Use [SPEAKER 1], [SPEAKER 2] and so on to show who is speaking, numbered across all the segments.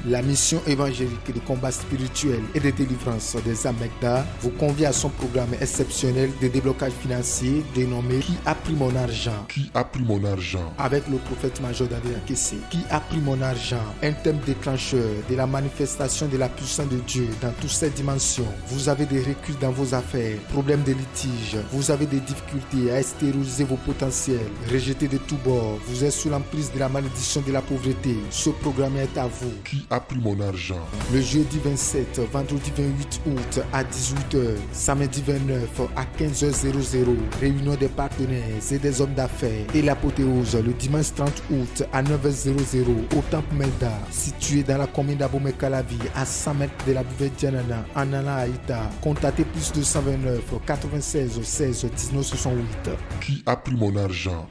[SPEAKER 1] La mission évangélique de combat spirituel et de délivrance des Amegda vous convie à son programme exceptionnel de déblocage financier dénommé Qui a pris mon argent?
[SPEAKER 2] Qui a pris mon argent?
[SPEAKER 1] Avec le prophète major David Akesse. Qui a pris mon argent? Un thème déclencheur de la manifestation de la puissance de Dieu dans toutes ses dimensions. Vous avez des reculs dans vos affaires, problèmes de litige, vous avez des difficultés à extérioriser vos potentiels, rejetés de tous bords, vous êtes sous l'emprise de la malédiction de la pauvreté. Ce programme est à vous.
[SPEAKER 2] Qui a pris mon argent?
[SPEAKER 1] Le jeudi 27, vendredi 28 août à 18h, samedi 29 à 15h00, réunion des partenaires et des hommes d'affaires et l'apothéose le dimanche 30 août à 9h00 au Temple Melda, situé dans la commune d'Abomey Calavi à 100 mètres de la buvette Dianana, en Nana Haïta. Contactez plus 229 96 16 19 68.
[SPEAKER 2] Qui a pris mon argent?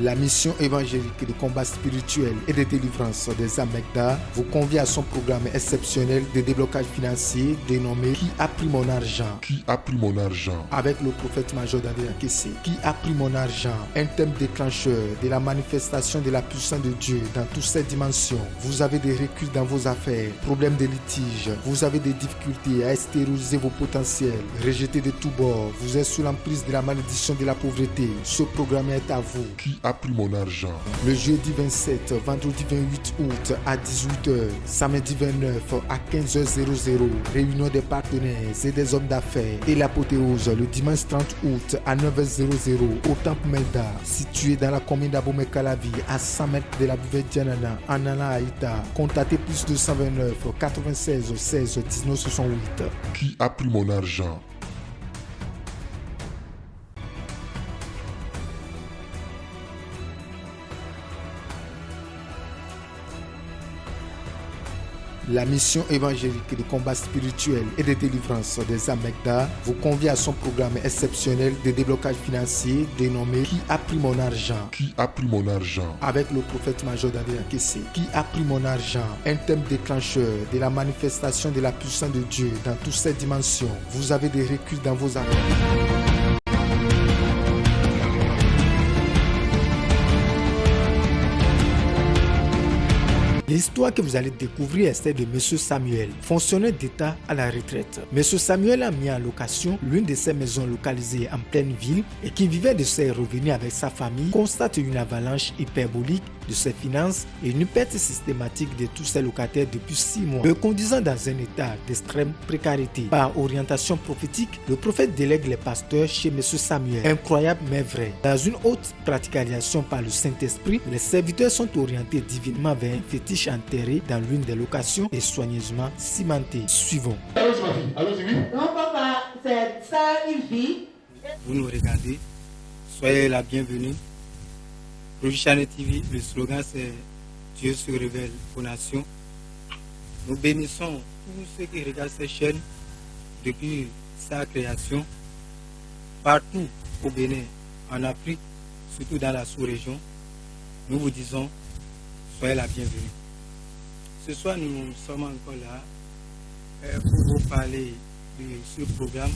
[SPEAKER 1] La mission évangélique de combat spirituel et de délivrance des Amegda vous convie à son programme exceptionnel de déblocage financier dénommé Qui a pris mon argent?
[SPEAKER 2] Qui a pris mon argent?
[SPEAKER 1] Avec le prophète major David Akesse. Qui a pris mon argent? Un thème déclencheur de la manifestation de la puissance de Dieu dans toutes ses dimensions. Vous avez des reculs dans vos affaires, problèmes de litige, vous avez des difficultés à extérioriser vos potentiels, rejetés de tous bords, vous êtes sous l'emprise de la malédiction de la pauvreté. Ce programme est à vous.
[SPEAKER 2] Qui a pris mon argent?
[SPEAKER 1] Le jeudi 27, vendredi 28 août à 18h, samedi 29 à 15h00, réunion des partenaires et des hommes d'affaires et l'apothéose le dimanche 30 août à 9h00 au Temple Melda, situé dans la commune d'Abomey Calavi à 100 mètres de la buvette Dianana, en Nana Haïta. Contactez plus 229 96 16 19 68.
[SPEAKER 2] Qui a pris mon argent?
[SPEAKER 1] La mission évangélique de combat spirituel et de délivrance des Amegda vous convie à son programme exceptionnel de déblocage financier dénommé Qui a pris mon argent?
[SPEAKER 2] Qui a pris mon argent?
[SPEAKER 1] Avec le prophète major David Akesse. Qui a pris mon argent? Un thème déclencheur de la manifestation de la puissance de Dieu dans toutes ses dimensions. Vous avez des reculs dans vos affaires. L'histoire que vous allez découvrir est celle de M. Samuel, fonctionnaire d'État à la retraite. M. Samuel a mis en location l'une de ses maisons localisées en pleine ville et qui vivait de ses revenus avec sa famille, constate une avalanche hyperbolique de ses finances et une perte systématique de tous ses locataires depuis 6 mois, le conduisant dans un état d'extrême précarité. Par orientation prophétique, le prophète délègue les pasteurs chez M. Samuel. Incroyable mais vrai. Dans une haute praticalisation par le Saint-Esprit, les serviteurs sont orientés divinement vers un fétiche enterré dans l'une des locations et soigneusement cimenté. Suivons.
[SPEAKER 3] Allons-y, ma fille. Allons-y, oui.
[SPEAKER 4] Non, papa, c'est ça une fille.
[SPEAKER 5] Vous nous regardez, soyez la bienvenue. Provision TV, le slogan c'est Dieu se révèle aux nations. Nous bénissons tous ceux qui regardent cette chaîne depuis sa création, partout au Bénin, en Afrique, surtout dans la sous-région. Nous vous disons, soyez la bienvenue. Ce soir, nous sommes encore là pour vous parler de ce programme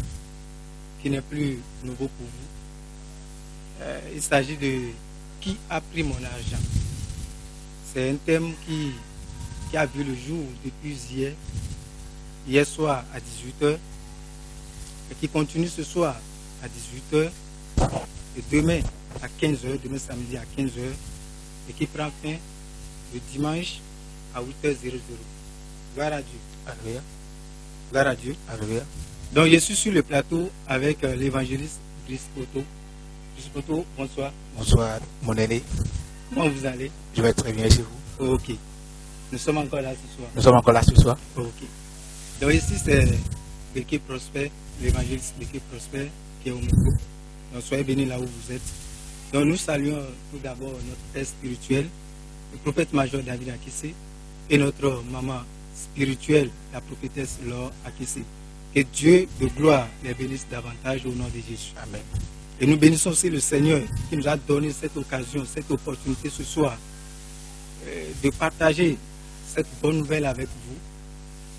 [SPEAKER 5] qui n'est plus nouveau pour vous. Il s'agit de Qui a pris mon argent? C'est un thème qui a vu le jour depuis hier soir à 18h, et qui continue ce soir à 18h, et demain à 15h, demain samedi à 15h, et qui prend fin le dimanche à 8h00. Gloire à Dieu. Alléluia. Gloire à Dieu. Alléluia. Donc je suis sur le plateau avec l'évangéliste Brice Poto. Brice Poto, bonsoir.
[SPEAKER 6] Bonsoir, mon aîné.
[SPEAKER 5] Comment vous allez?
[SPEAKER 6] Je vais très bien chez vous.
[SPEAKER 5] Ok. Nous sommes encore là ce soir.
[SPEAKER 6] Nous sommes encore là ce soir.
[SPEAKER 5] Ok. Donc ici c'est l'équipe Prosper, l'évangéliste l'équipe Prosper qui est au micro. Donc soyez bénis là où vous êtes. Donc nous saluons tout d'abord notre père spirituel, le prophète major David Akesse, et notre maman spirituelle, la prophétesse Laure Akesse. Que Dieu de gloire les bénisse davantage au nom de Jésus. Amen. Et nous bénissons aussi le Seigneur qui nous a donné cette occasion, cette opportunité ce soir de partager cette bonne nouvelle avec vous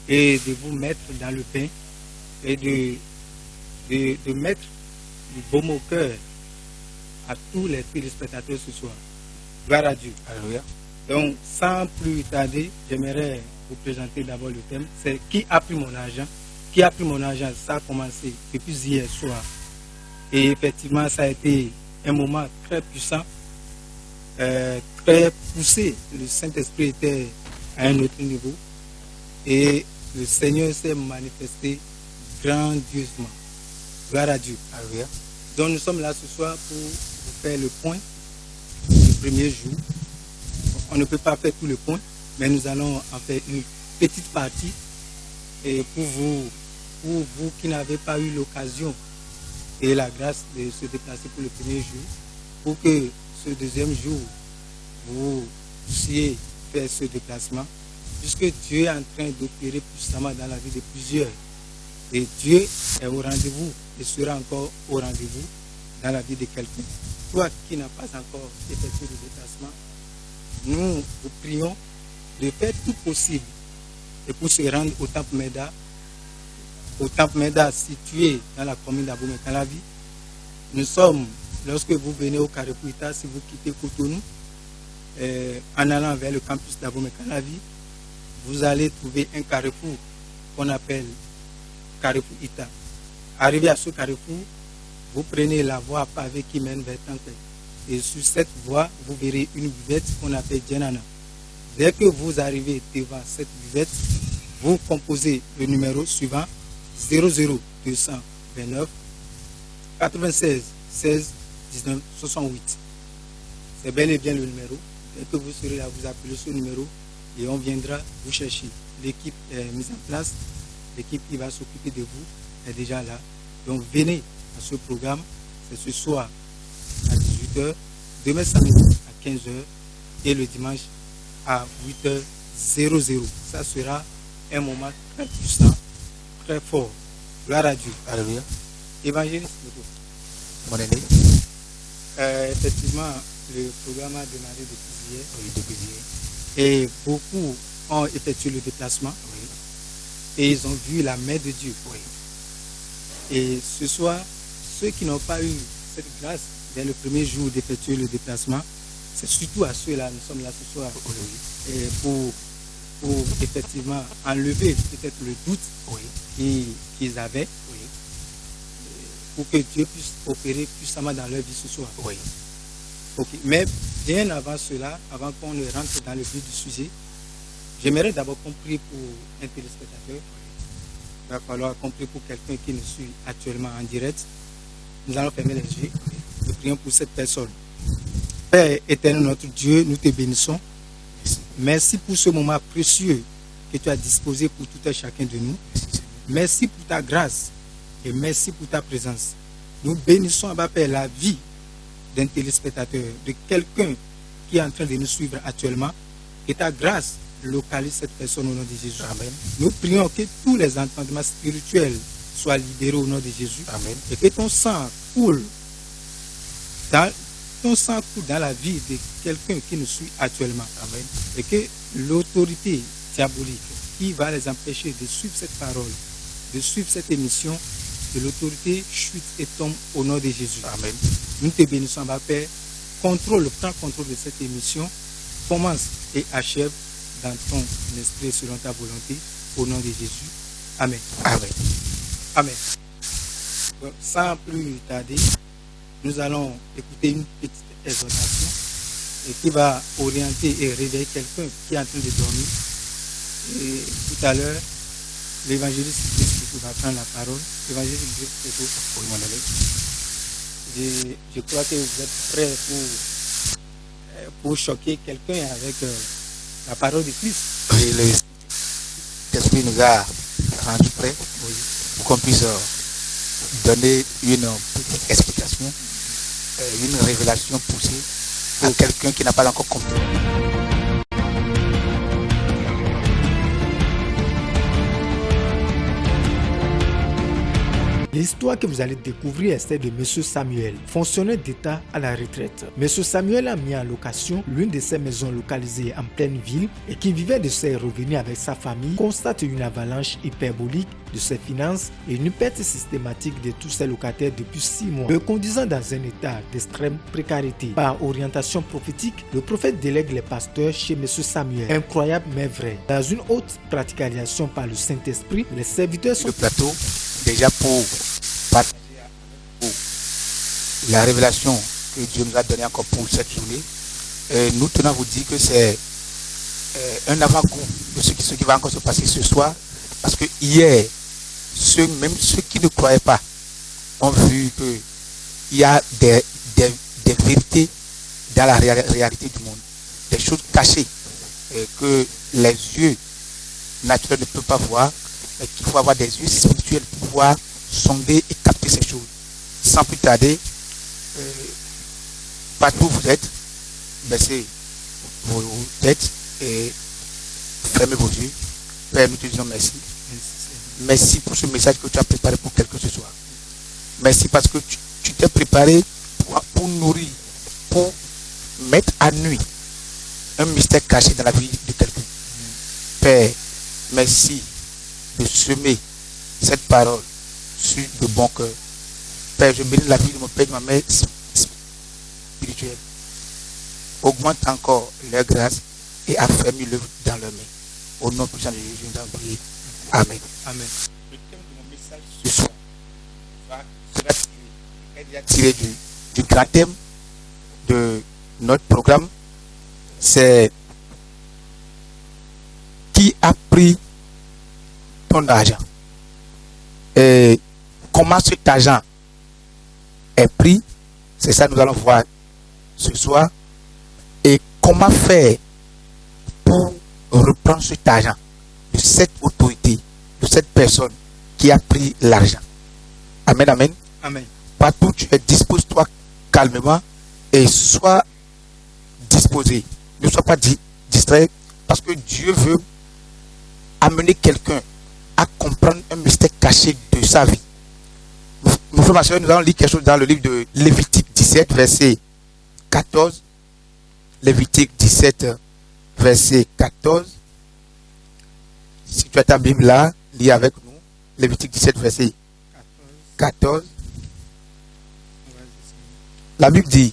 [SPEAKER 5] et de vous mettre dans le pain et de de mettre du baume au cœur à tous les téléspectateurs ce soir. Gloire à Dieu.
[SPEAKER 6] Alléluia.
[SPEAKER 5] Donc, sans plus tarder, j'aimerais vous présenter d'abord le thème. C'est qui a pris mon argent? Qui a pris mon argent? Ça a commencé depuis hier soir. Et effectivement, ça a été un moment très puissant, très poussé. Le Saint-Esprit était à un autre niveau. Et le Seigneur s'est manifesté grandiosement. Gloire à Dieu.
[SPEAKER 6] Alléluia.
[SPEAKER 5] Donc nous sommes là ce soir pour vous faire le point du premier jour. On ne peut pas faire tout le point, mais nous allons en faire une petite partie. Et pour vous qui n'avez pas eu l'occasion et la grâce de se déplacer pour le premier jour, pour que ce deuxième jour, vous puissiez faire ce déplacement, puisque Dieu est en train d'opérer puissamment dans la vie de plusieurs. Et Dieu est au rendez-vous et sera encore au rendez-vous dans la vie de quelqu'un. Toi qui n'as pas encore effectué le déplacement, nous vous prions de faire tout possible et pour se rendre au Temple Meda situé dans la commune d'Abomey-Calavi. Nous sommes, lorsque vous venez au Carrefour Ita, si vous quittez Cotonou, en allant vers le campus d'Abomey-Calavi, vous allez trouver un carrefour qu'on appelle Carrefour Ita. Arrivé à ce carrefour, vous prenez la voie pavée qui mène vers Tankwe. Et sur cette voie, vous verrez une buvette qu'on appelle Djenana. Dès que vous arrivez devant cette buvette, vous composez le numéro suivant 00229 96 16 19 68. C'est bel et bien le numéro. Dès que vous serez là, vous appelez ce numéro et on viendra vous chercher. L'équipe est mise en place. L'équipe qui va s'occuper de vous est déjà là. Donc venez à ce programme. C'est ce soir à 18h, demain samedi à 15h et le dimanche à 8h00. Ça sera un moment très puissant, très fort. Gloire à Dieu.
[SPEAKER 6] Alléluia.
[SPEAKER 5] Évangéliste,
[SPEAKER 6] Mon aîné.
[SPEAKER 5] Effectivement, le programme a démarré depuis hier.
[SPEAKER 6] Oui, depuis hier.
[SPEAKER 5] Et beaucoup ont effectué le déplacement.
[SPEAKER 6] Oui.
[SPEAKER 5] Et ils ont vu la main de Dieu.
[SPEAKER 6] Oui.
[SPEAKER 5] Et ce soir, ceux qui n'ont pas eu cette grâce dès le premier jour d'effectuer le déplacement, c'est surtout à ceux-là, nous sommes là ce soir,
[SPEAKER 6] Oui.
[SPEAKER 5] et pour effectivement enlever peut-être le doute
[SPEAKER 6] Oui.
[SPEAKER 5] qu'ils avaient,
[SPEAKER 6] Oui.
[SPEAKER 5] pour que Dieu puisse opérer puissamment dans leur vie ce soir.
[SPEAKER 6] Oui.
[SPEAKER 5] Ok. Mais bien avant cela, avant qu'on ne rentre dans le vif du sujet, j'aimerais d'abord qu'on prie pour un téléspectateur. Il va falloir qu'on prie pour quelqu'un qui nous suit actuellement en direct. Nous allons fermer les yeux. Nous prions pour cette personne. Père éternel, notre Dieu, nous te bénissons. Merci pour ce moment précieux que tu as disposé pour tout un chacun de nous. Merci pour ta grâce et merci pour ta présence. Nous bénissons, Abba Père, la vie d'un téléspectateur, de quelqu'un qui est en train de nous suivre actuellement. Que ta grâce localise cette personne au nom de Jésus.
[SPEAKER 6] Amen.
[SPEAKER 5] Nous prions que tous les entendements spirituels soient libérés au nom de Jésus.
[SPEAKER 6] Amen.
[SPEAKER 5] Et que ton sang coule dans la vie de quelqu'un qui nous suit actuellement.
[SPEAKER 6] Amen.
[SPEAKER 5] Et que l'autorité diabolique qui va les empêcher de suivre cette parole, de suivre cette émission, que l'autorité chute et tombe au nom de Jésus.
[SPEAKER 6] Amen.
[SPEAKER 5] Nous te bénissons, ma Père. Prends contrôle de cette émission. Commence et achève dans ton esprit selon ta volonté. Au nom de Jésus. Amen.
[SPEAKER 6] Amen.
[SPEAKER 5] Amen. Donc, sans plus tarder, nous allons écouter une petite exhortation et qui va orienter et réveiller quelqu'un qui est en train de dormir. Et tout à l'heure, l'évangéliste Christ va prendre la parole. L'évangéliste Christ,
[SPEAKER 6] Oui, mon ami.
[SPEAKER 5] je crois que vous êtes prêts pour choquer quelqu'un avec la parole de Christ.
[SPEAKER 6] Oui, l'Esprit nous a rendu prêts pour qu'on puisse donner une petite explication, une révélation poussée à quelqu'un qui n'a pas encore compris.
[SPEAKER 1] L'histoire que vous allez découvrir est celle de M. Samuel, fonctionnaire d'État à la retraite. M. Samuel a mis en location l'une de ses maisons localisées en pleine ville et qui vivait de ses revenus avec sa famille, constate une avalanche hyperbolique de ses finances et une perte systématique de tous ses locataires depuis 6 mois, le conduisant dans un état d'extrême précarité. Par orientation prophétique, le prophète délègue les pasteurs chez M. Samuel. Incroyable mais vrai. Dans une haute praticalisation par le Saint-Esprit, les serviteurs sont
[SPEAKER 6] Le plateau, déjà pour partager avec vous la révélation que Dieu nous a donnée encore pour cette journée. Nous tenons à vous dire que c'est un avant-goût de ce qui va encore se passer ce soir. Parce que hier, même ceux qui ne croyaient pas ont vu qu'il y a des vérités dans la réalité du monde. Des choses cachées que les yeux naturels ne peuvent pas voir. Et qu'il faut avoir des yeux spirituels pour pouvoir sonder et capter ces choses. Sans plus tarder, partout où vous êtes, baissez vos têtes et fermez vos yeux. Père, nous te disons merci. Merci pour ce message que tu as préparé pour quelqu'un ce soir. Merci parce que tu t'es préparé pour nourrir, pour mettre à nuit un mystère caché dans la vie de quelqu'un. Père, merci de semer cette parole sur de bon cœur. Père, je bénis la vie de mon père et de ma mère spirituelle. Augmente encore leur grâce et affermis-le dans leur main. Au nom puissant de Jésus, nous avons prié. Amen.
[SPEAKER 5] Amen.
[SPEAKER 6] Le thème de mon message ce soir sera tiré du grand thème de notre programme. C'est qui a pris ton argent et comment cet argent est pris. C'est ça que nous allons voir ce soir. Et comment faire pour reprendre cet argent de cette autorité, de cette personne qui a pris l'argent. Amen, amen.
[SPEAKER 5] Amen.
[SPEAKER 6] Partout tu es, dispose-toi calmement et sois disposé. Ne sois pas distrait parce que Dieu veut amener quelqu'un à comprendre un mystère caché de sa vie. Mon frère, ma soeur, nous allons lire quelque chose dans le livre de Lévitique 17, verset 14. Lévitique 17, verset 14. Si tu as ta Bible là, lis avec nous. Lévitique 17, verset 14. La Bible dit,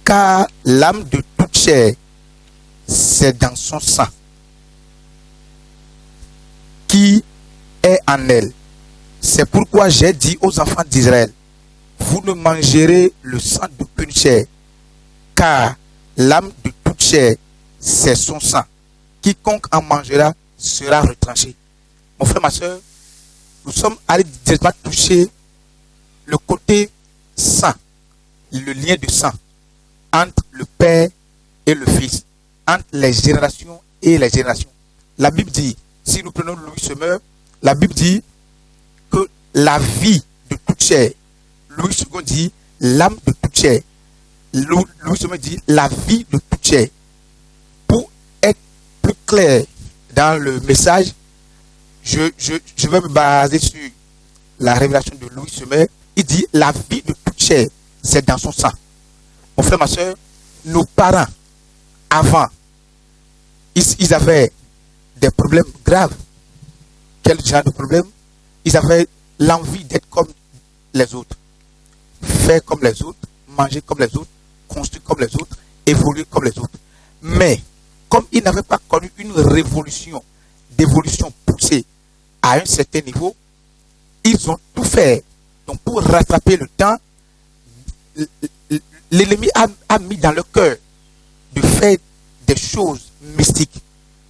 [SPEAKER 6] car l'âme de toute chair, c'est dans son sang qui est en elle. C'est pourquoi j'ai dit aux enfants d'Israël, vous ne mangerez le sang d'aucune chair, car l'âme de toute chair, c'est son sang. Quiconque en mangera sera retranché. Mon frère, ma soeur, nous sommes allés directement toucher le côté sang, le lien de sang entre le Père et le Fils, entre les générations et les générations. La Bible dit, si nous prenons Louis Sommer, la Bible dit que la vie de toute chair, Louis II dit l'âme de toute chair, Louis Sommer dit la vie de toute chair. Pour être plus clair dans le message, je vais me baser sur la révélation de Louis Sommer. Il dit la vie de toute chair, c'est dans son sang. Mon frère, ma soeur, nos parents, avant, ils avaient des problèmes graves. Quel genre de problème? Ils avaient l'envie d'être comme les autres, faire comme les autres, manger comme les autres, construire comme les autres, évoluer comme les autres. Mais, comme ils n'avaient pas connu une révolution, d'évolution poussée à un certain niveau, ils ont tout fait. Donc, pour rattraper le temps, l'ennemi a mis dans le cœur de faire des choses mystiques.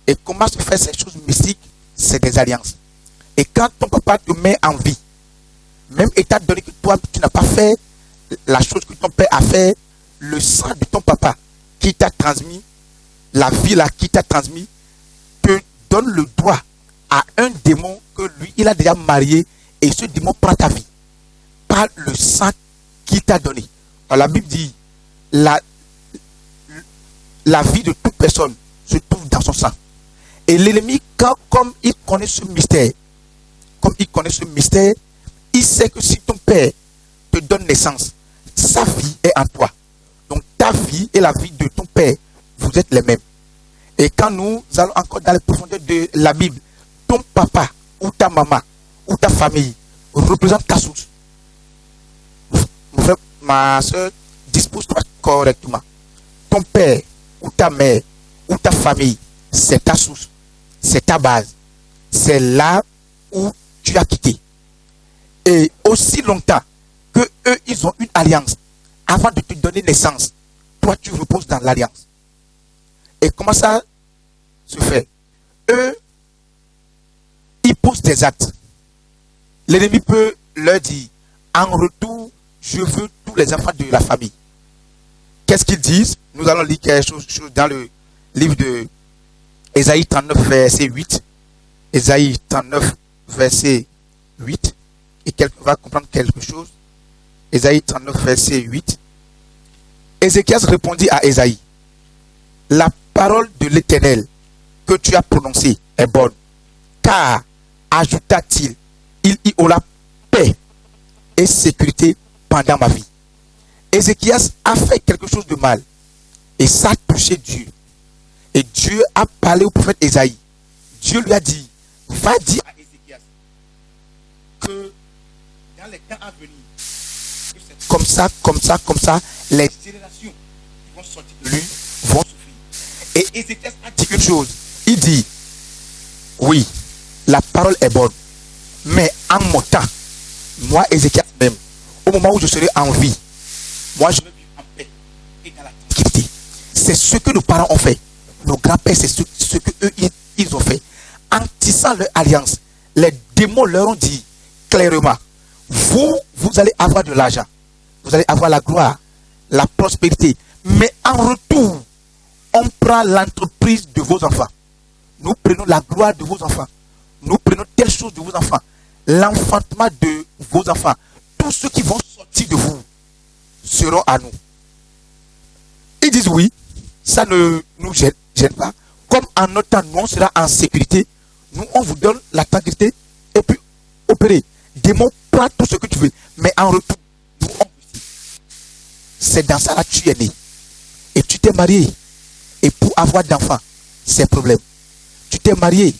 [SPEAKER 6] Et comment se faire ces choses mystiques? C'est des alliances. Et quand ton papa te met en vie, même état donné que toi, tu n'as pas fait la chose que ton père a fait, le sang de ton papa qui t'a transmis, la vie là qui t'a transmis, te donne le droit à un démon que lui, il a déjà marié, et ce démon prend ta vie par le sang qu'il t'a donné. Alors, la Bible dit, la vie de toute personne se trouve dans son sang. Et l'ennemi, comme il connaît ce mystère, il sait que si ton père te donne naissance, sa vie est en toi. Donc ta vie et la vie de ton père, vous êtes les mêmes. Et quand nous allons encore dans les profondeurs de la Bible, ton papa ou ta maman ou ta famille représente ta source. Mon frère, ma soeur, dispose-toi correctement. Ton père ou ta mère ou ta famille, c'est ta source, c'est ta base. C'est là où tu as quitté. Et aussi longtemps que eux, ils ont une alliance, avant de te donner naissance, toi, tu reposes dans l'alliance. Et comment ça se fait? Eux, ils posent des actes. L'ennemi peut leur dire, en retour, je veux tous les enfants de la famille. Qu'est-ce qu'ils disent? Nous allons lire quelque chose dans le livre de Ésaïe 39, verset 8. Ésaïe 39, verset 8. Et quelqu'un va comprendre quelque chose. Ésaïe 39, verset 8. Ézéchias répondit à Ésaïe, la parole de l'Éternel que tu as prononcée est bonne. Car, ajouta-t-il, il y aura paix et sécurité pendant ma vie. Ézéchias a fait quelque chose de mal. Et ça a touché Dieu. Et Dieu a parlé au prophète Ésaïe. Dieu lui a dit, va dire à Ézéchias que dans les temps à venir, que c'est comme ça, les générations qui vont sortir de lui vont souffrir. Et Ézéchias a dit une chose. Il dit, oui, la parole est bonne. Mais en mon temps, moi, Ézéchias même, au moment où je serai en vie, moi, je vais vivre en paix et dans la tranquillité. C'est ce que nos parents ont fait. Nos grands-pères, c'est ce que eux, ils ont fait. En tissant leur alliance, les démons leur ont dit clairement, vous allez avoir de l'argent. Vous allez avoir la gloire, la prospérité. Mais en retour, on prend l'entreprise de vos enfants. Nous prenons la gloire de vos enfants. Nous prenons telle chose de vos enfants. L'enfantement de vos enfants. Tous ceux qui vont sortir de vous seront à nous. Ils disent oui, ça ne nous gêne pas. Comme en notre temps, nous on sera en sécurité, nous on vous donne la tranquillité et puis opérer. Démon, prends tout ce que tu veux, mais en retour, nous on aussi. C'est dans ça là que tu es né. Et tu t'es marié. Et pour avoir d'enfants, c'est problème. Tu t'es marié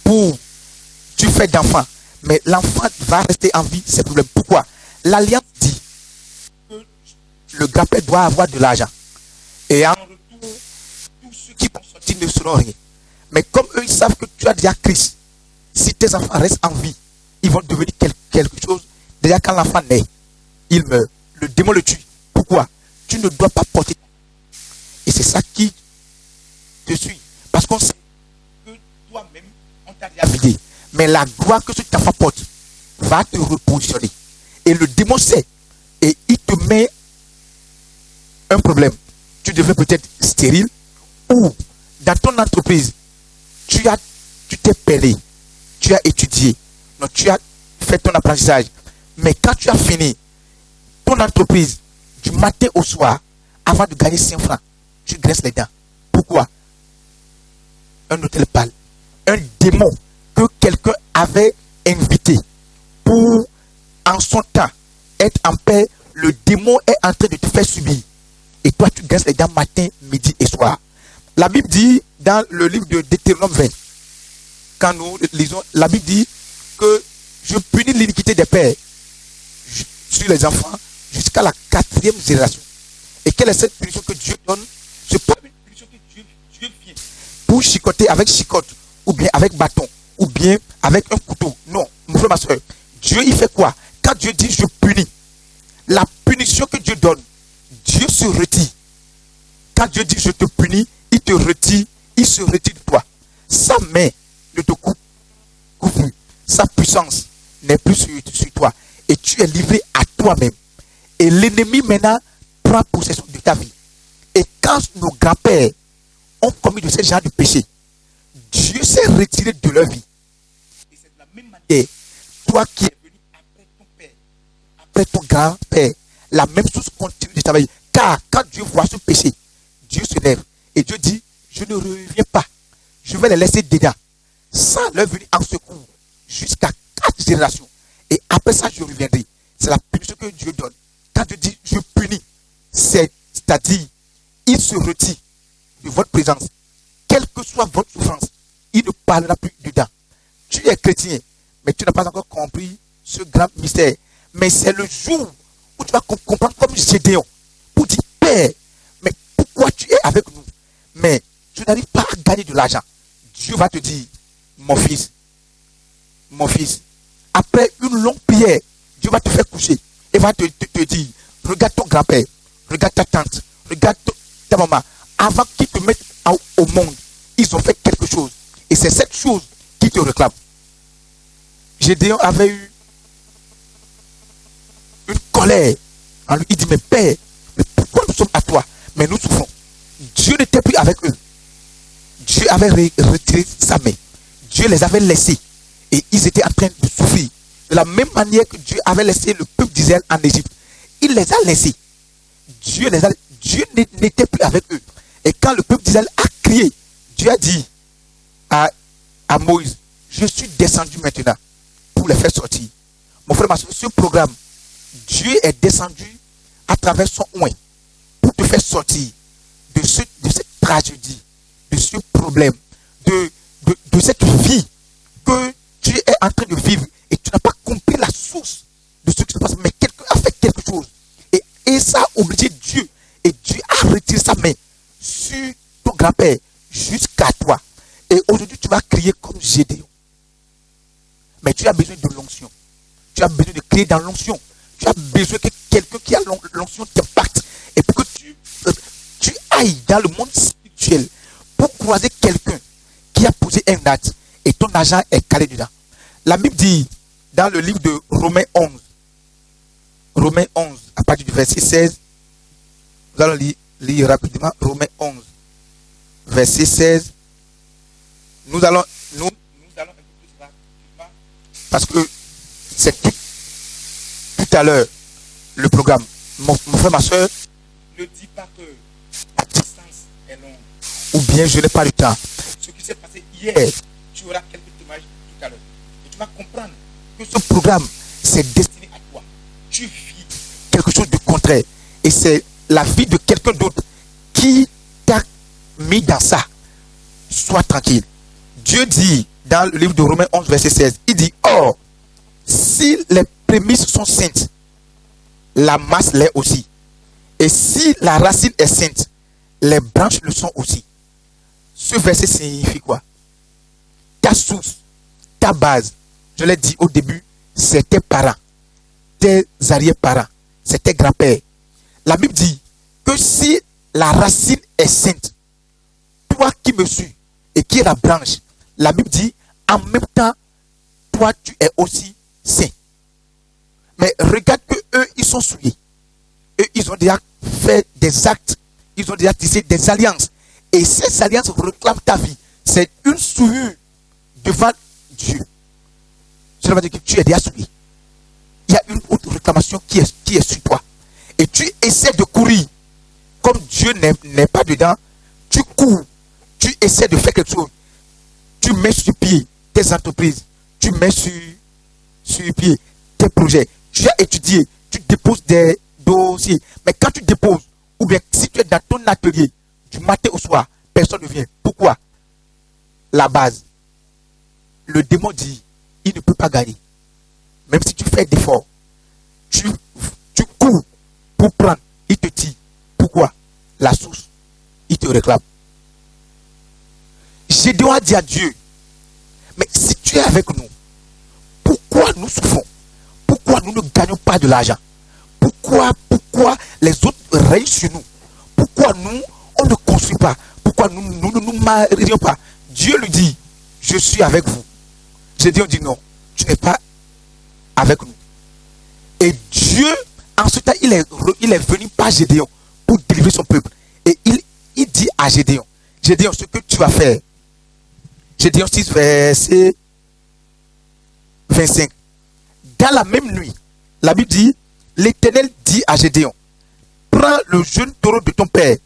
[SPEAKER 6] pour tu fais d'enfants, mais l'enfant va rester en vie, c'est problème. Pourquoi? L'alliance dit que le grand-père doit avoir de l'argent. Et en retour, tous ceux qui vont sortir ne seront rien. Mais comme eux, ils savent que tu as déjà Christ, si tes enfants restent en vie, ils vont devenir quelque chose. Déjà quand l'enfant naît, il meurt. Le démon le tue. Pourquoi? Tu ne dois pas porter. Et c'est ça qui te suit. Parce qu'on sait que toi-même, on t'a déjà vidé. Mais la gloire que cet enfant porte va te repositionner. Et le démon sait. Et il te met un problème. Tu devais peut-être stérile. Ou dans ton entreprise, tu t'es payé. Tu as étudié. Non, tu as fait ton apprentissage. Mais quand tu as fini ton entreprise, du matin au soir, avant de gagner 5 francs, tu graisses les dents. Pourquoi? Un hôtel pâle. Un démon que quelqu'un avait invité pour, en son temps, être en paix, le démon est en train de te faire subir. Et toi, tu graisses les dents matin, midi et soir. La Bible dit, dans le livre de Deutéronome 20, quand nous lisons, la Bible dit que je punis l'iniquité des pères sur les enfants jusqu'à la 4e génération. Et quelle est cette punition que Dieu donne? Ce n'est pas une punition que Dieu vient pour chicoter avec chicote, ou bien avec bâton, ou bien avec un couteau. Non, mon frère, ma soeur, Dieu, il fait quoi? Quand Dieu dit je punis, la punition que Dieu donne, Dieu se retire. Quand Dieu dit je te punis, il te retire, il se retire de toi. Sa main ne te coupe plus. Sa puissance n'est plus sur toi. Et tu es livré à toi-même. Et l'ennemi maintenant prend possession de ta vie. Et quand nos grands-pères ont commis de ce genre de péché, Dieu s'est retiré de leur vie. Et c'est de la même manière, toi qui es venu après ton père, après ton grand-père, la même chose continue de travailler. Car quand Dieu voit ce péché, Dieu se lève et Dieu dit, je ne reviens pas. Je vais les laisser dedans, sans leur venir en secours, jusqu'à 4 générations. Et après ça, je reviendrai. c'est-à-dire, il se retire de votre présence. Quelle que soit votre souffrance, il ne parlera plus dedans. Tu es chrétien, mais tu n'as pas encore compris ce grand mystère. Mais c'est le jour où tu vas comprendre comme Gédéon, pour dire, Père, mais pourquoi tu es avec nous? Mais je n'arrive pas à gagner de l'argent. Dieu va te dire, mon fils, après une longue prière, Dieu va te faire coucher et va te dire, regarde ton grand-père, regarde ta tante, regarde ta maman. Avant qu'ils te mettent au monde, ils ont fait quelque chose. Et c'est cette chose qui te réclame. Gédéon avait eu une colère. Il dit, mais Père, mais pourquoi nous sommes à toi? Mais nous souffrons. Dieu n'était plus avec eux. Dieu avait retiré sa main. Dieu les avait laissés. Et ils étaient en train de souffrir. De la même manière que Dieu avait laissé le peuple d'Israël en Égypte. Il les a laissés. Dieu n'était plus avec eux. Et quand le peuple d'Israël a crié, Dieu a dit à Moïse, je suis descendu maintenant pour les faire sortir. Mon frère, ma soeur, ce programme, Dieu est descendu à travers son oint pour te faire sortir de cette tragédie, de ce problème, de cette vie que tu es en train de vivre et tu n'as pas compris la source de ce qui se passe. Mais quelqu'un a fait quelque chose et ça a obligé Dieu. Et Dieu a retiré sa main sur ton grand-père jusqu'à toi. Et aujourd'hui, tu vas crier comme Gédéon. Mais tu as besoin de l'onction. Tu as besoin de crier dans l'onction. Tu as besoin que quelqu'un qui a l'onction t'impacte. Et pour que tu ailles dans le monde spirituel pour croiser quelqu'un qui a posé un acte et ton argent est calé dedans. La Bible dit dans le livre de Romains 11, à partir du verset 16, nous allons lire rapidement Romains 11, verset 16. Nous allons parce que c'est tout à l'heure le programme. Mon frère, ma soeur, ne dis pas que la distance est longue ou bien je n'ai pas le temps. Ce qui s'est passé hier, tu auras quelques témoignages tout à l'heure. Et tu vas comprendre que ce programme, c'est destiné à toi. Tu vis quelque chose de contraire. Et c'est la vie de quelqu'un d'autre qui t'a mis dans ça. Sois tranquille. Dieu dit dans le livre de Romains 11, verset 16, il dit, or, si les prémices sont saintes, la masse l'est aussi. Et si la racine est sainte, les branches le sont aussi. Ce verset signifie quoi? Ta source, ta base, je l'ai dit au début, c'est tes parents, tes arrière-parents, c'est tes grands-pères. La Bible dit que si la racine est sainte, toi qui me suis et qui est la branche, la Bible dit en même temps, toi tu es aussi saint. Mais regarde que eux, ils sont souillés. Eux, ils ont déjà fait des actes, ils ont déjà tissé des alliances. Et ces alliances réclament ta vie. C'est une souillure devant Dieu. Cela veut dire que tu es déjà souillé. Il y a une autre réclamation qui est sur toi. Et tu essaies de courir. Comme Dieu n'est pas dedans, tu cours. Tu essaies de faire quelque chose. Tu mets sur pied tes entreprises. Tu mets sur pied tes projets. Tu as étudié. Tu déposes des dossiers. Mais quand tu déposes, ou bien si tu es dans ton atelier, du matin au soir, personne ne vient. Pourquoi? La base. Le démon dit, il ne peut pas gagner. Même si tu fais d'efforts, tu cours pour prendre, il te tire. Pourquoi? La source, il te réclame. Gédéon a dit à Dieu, mais si tu es avec nous, pourquoi nous souffrons? Pourquoi nous ne gagnons pas de l'argent? Pourquoi les autres règnent sur nous? Pourquoi nous, on ne construit pas? Pourquoi nous ne nous marions pas? Dieu lui dit, je suis avec vous. Gédéon dit non, tu n'es pas avec nous. Et Dieu, en ce temps, il est venu par Gédéon pour délivrer son peuple. Et il dit à Gédéon, Gédéon, ce que tu vas faire. Gédéon 6, verset 25. Dans la même nuit, la Bible dit, l'Éternel dit à Gédéon, prends le jeune taureau de ton père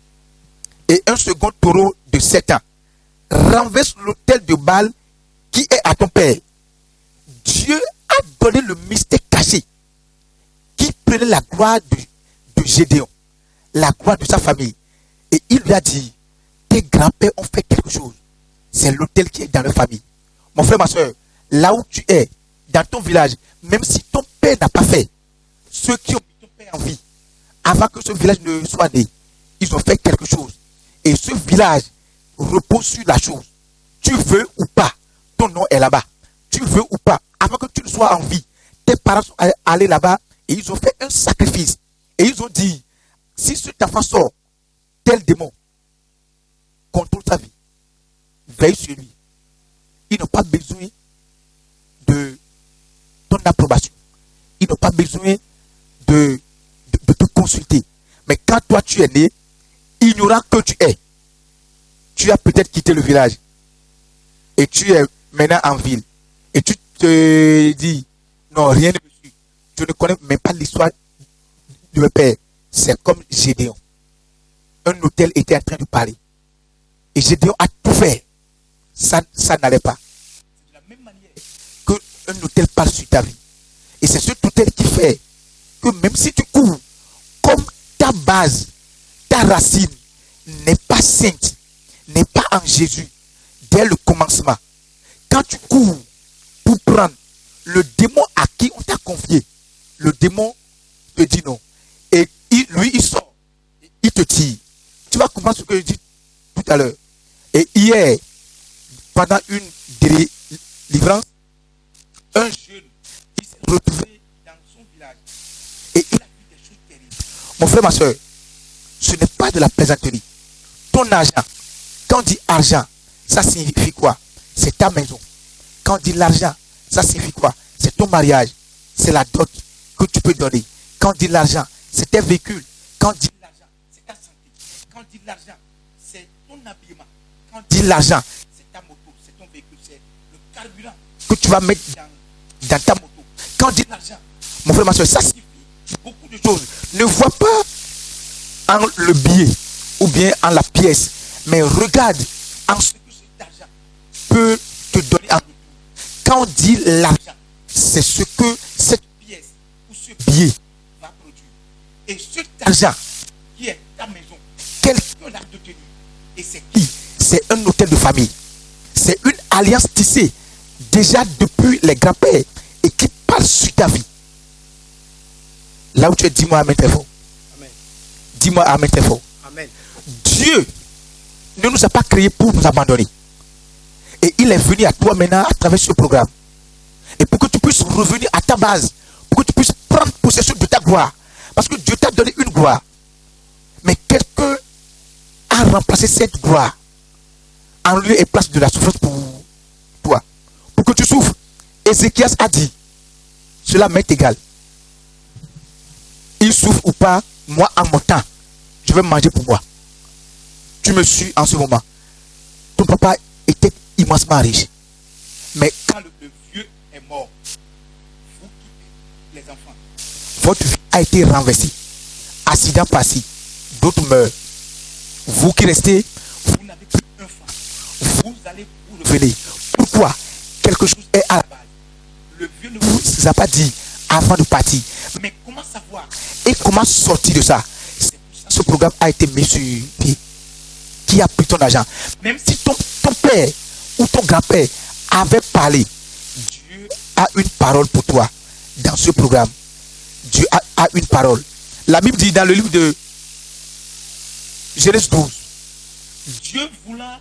[SPEAKER 6] et un second taureau de 7 ans. Renverse l'autel de Baal qui est à ton père. Dieu a donné le mystère caché qui prenait la gloire de Gédéon. la gloire de sa famille. Et il lui a dit, tes grands-pères ont fait quelque chose. C'est l'autel qui est dans leur famille. Mon frère, ma soeur, là où tu es, dans ton village, même si ton père n'a pas fait, ceux qui ont mis ton père en vie, avant que ce village ne soit né, ils ont fait quelque chose. Et ce village repose sur la chose. Tu veux ou pas, ton nom est là-bas. Tu veux ou pas, avant que tu ne sois en vie, tes parents sont allés là-bas et ils ont fait un sacrifice. Et ils ont dit, si cet enfant sort, tel démon contrôle sa vie, veille sur lui. Ils n'ont pas besoin de ton approbation. Ils n'ont pas besoin de te consulter. Mais quand toi tu es né, ignorant que tu es, tu as peut-être quitté le village et tu es maintenant en ville. Et tu te dis, non, rien ne me suit. Je ne connais même pas l'histoire de mon père. C'est comme Gédéon. Un hôtel était en train de parler. Et Gédéon a tout fait. Ça n'allait pas. C'est de la même manière qu'un hôtel parle sur ta vie. Et c'est ce hôtel qui fait que même si tu cours, comme ta base, ta racine n'est pas sainte, n'est pas en Jésus, dès le commencement, quand tu cours pour prendre le démon à qui on t'a confié, le démon te dit non. Et lui, il sort, il te tire. Tu vas comprendre ce que je dis tout à l'heure. Et hier, pendant une délivrance, un jeune qui s'est retrouvé dans son village et il a vu des choses terribles. Mon frère, ma soeur, ce n'est pas de la plaisanterie. Ton argent, quand on dit argent, ça signifie quoi? C'est ta maison. Quand on dit l'argent, ça signifie quoi? C'est ton mariage. C'est la dot que tu peux donner. Quand on dit l'argent, c'est tes véhicules. Quand on dit l'argent, c'est ta santé. Quand on dit l'argent, c'est ton habillement. Quand on dit l'argent, c'est ta moto, c'est ton véhicule, c'est le carburant que tu vas mettre dans ta moto. Quand on dit l'argent, mon frère, ma soeur, ça signifie beaucoup de choses. Ne vois pas en le billet ou bien en la pièce, mais regarde en ce que cet argent peut te donner en retour. Quand on dit l'argent, c'est ce que cette pièce ou ce billet va produire. Et cet argent qui est ta maison, quelqu'un l'a détenu. Et c'est qui? C'est un hôtel de famille. C'est une alliance tissée déjà depuis les grands-pères et qui parle sur ta vie. Là où tu es, dis-moi amen très fort.
[SPEAKER 5] Amen.
[SPEAKER 6] Dis-moi amen très fort.
[SPEAKER 5] Amen.
[SPEAKER 6] Dieu ne nous a pas créés pour nous abandonner. Et il est venu à toi maintenant à travers ce programme. Et pour que tu puisses revenir à ta base, pour que tu puisses prendre possession de ta gloire. Parce que Dieu t'a donné une gloire. Mais quelqu'un a remplacé cette gloire en lieu et place de la souffrance pour toi. Pour que tu souffres. Ézéchias a dit, cela m'est égal. Il souffre ou pas, moi en mon temps, je vais manger pour moi. Tu me suis en ce moment. Ton papa était immensement riche. Mais quand le vieux est mort, vous qui êtes les enfants, votre vie a été renversée. Accident passé, d'autres meurent. Vous qui restez, vous n'avez plus un franc. Vous allez vous révéler. Pourquoi? Quelque chose est à la base. Le vieux ne vous a pas dit avant de partir. Mais comment savoir et comment sortir de ça? C'est pour ça que ce programme a été mis sur pied. Qui a pris ton argent? Même si ton père ou ton grand-père avait parlé, Dieu a une parole pour toi dans ce programme. Dieu a une parole. La Bible dit dans le livre de Genèse 12, Dieu voulant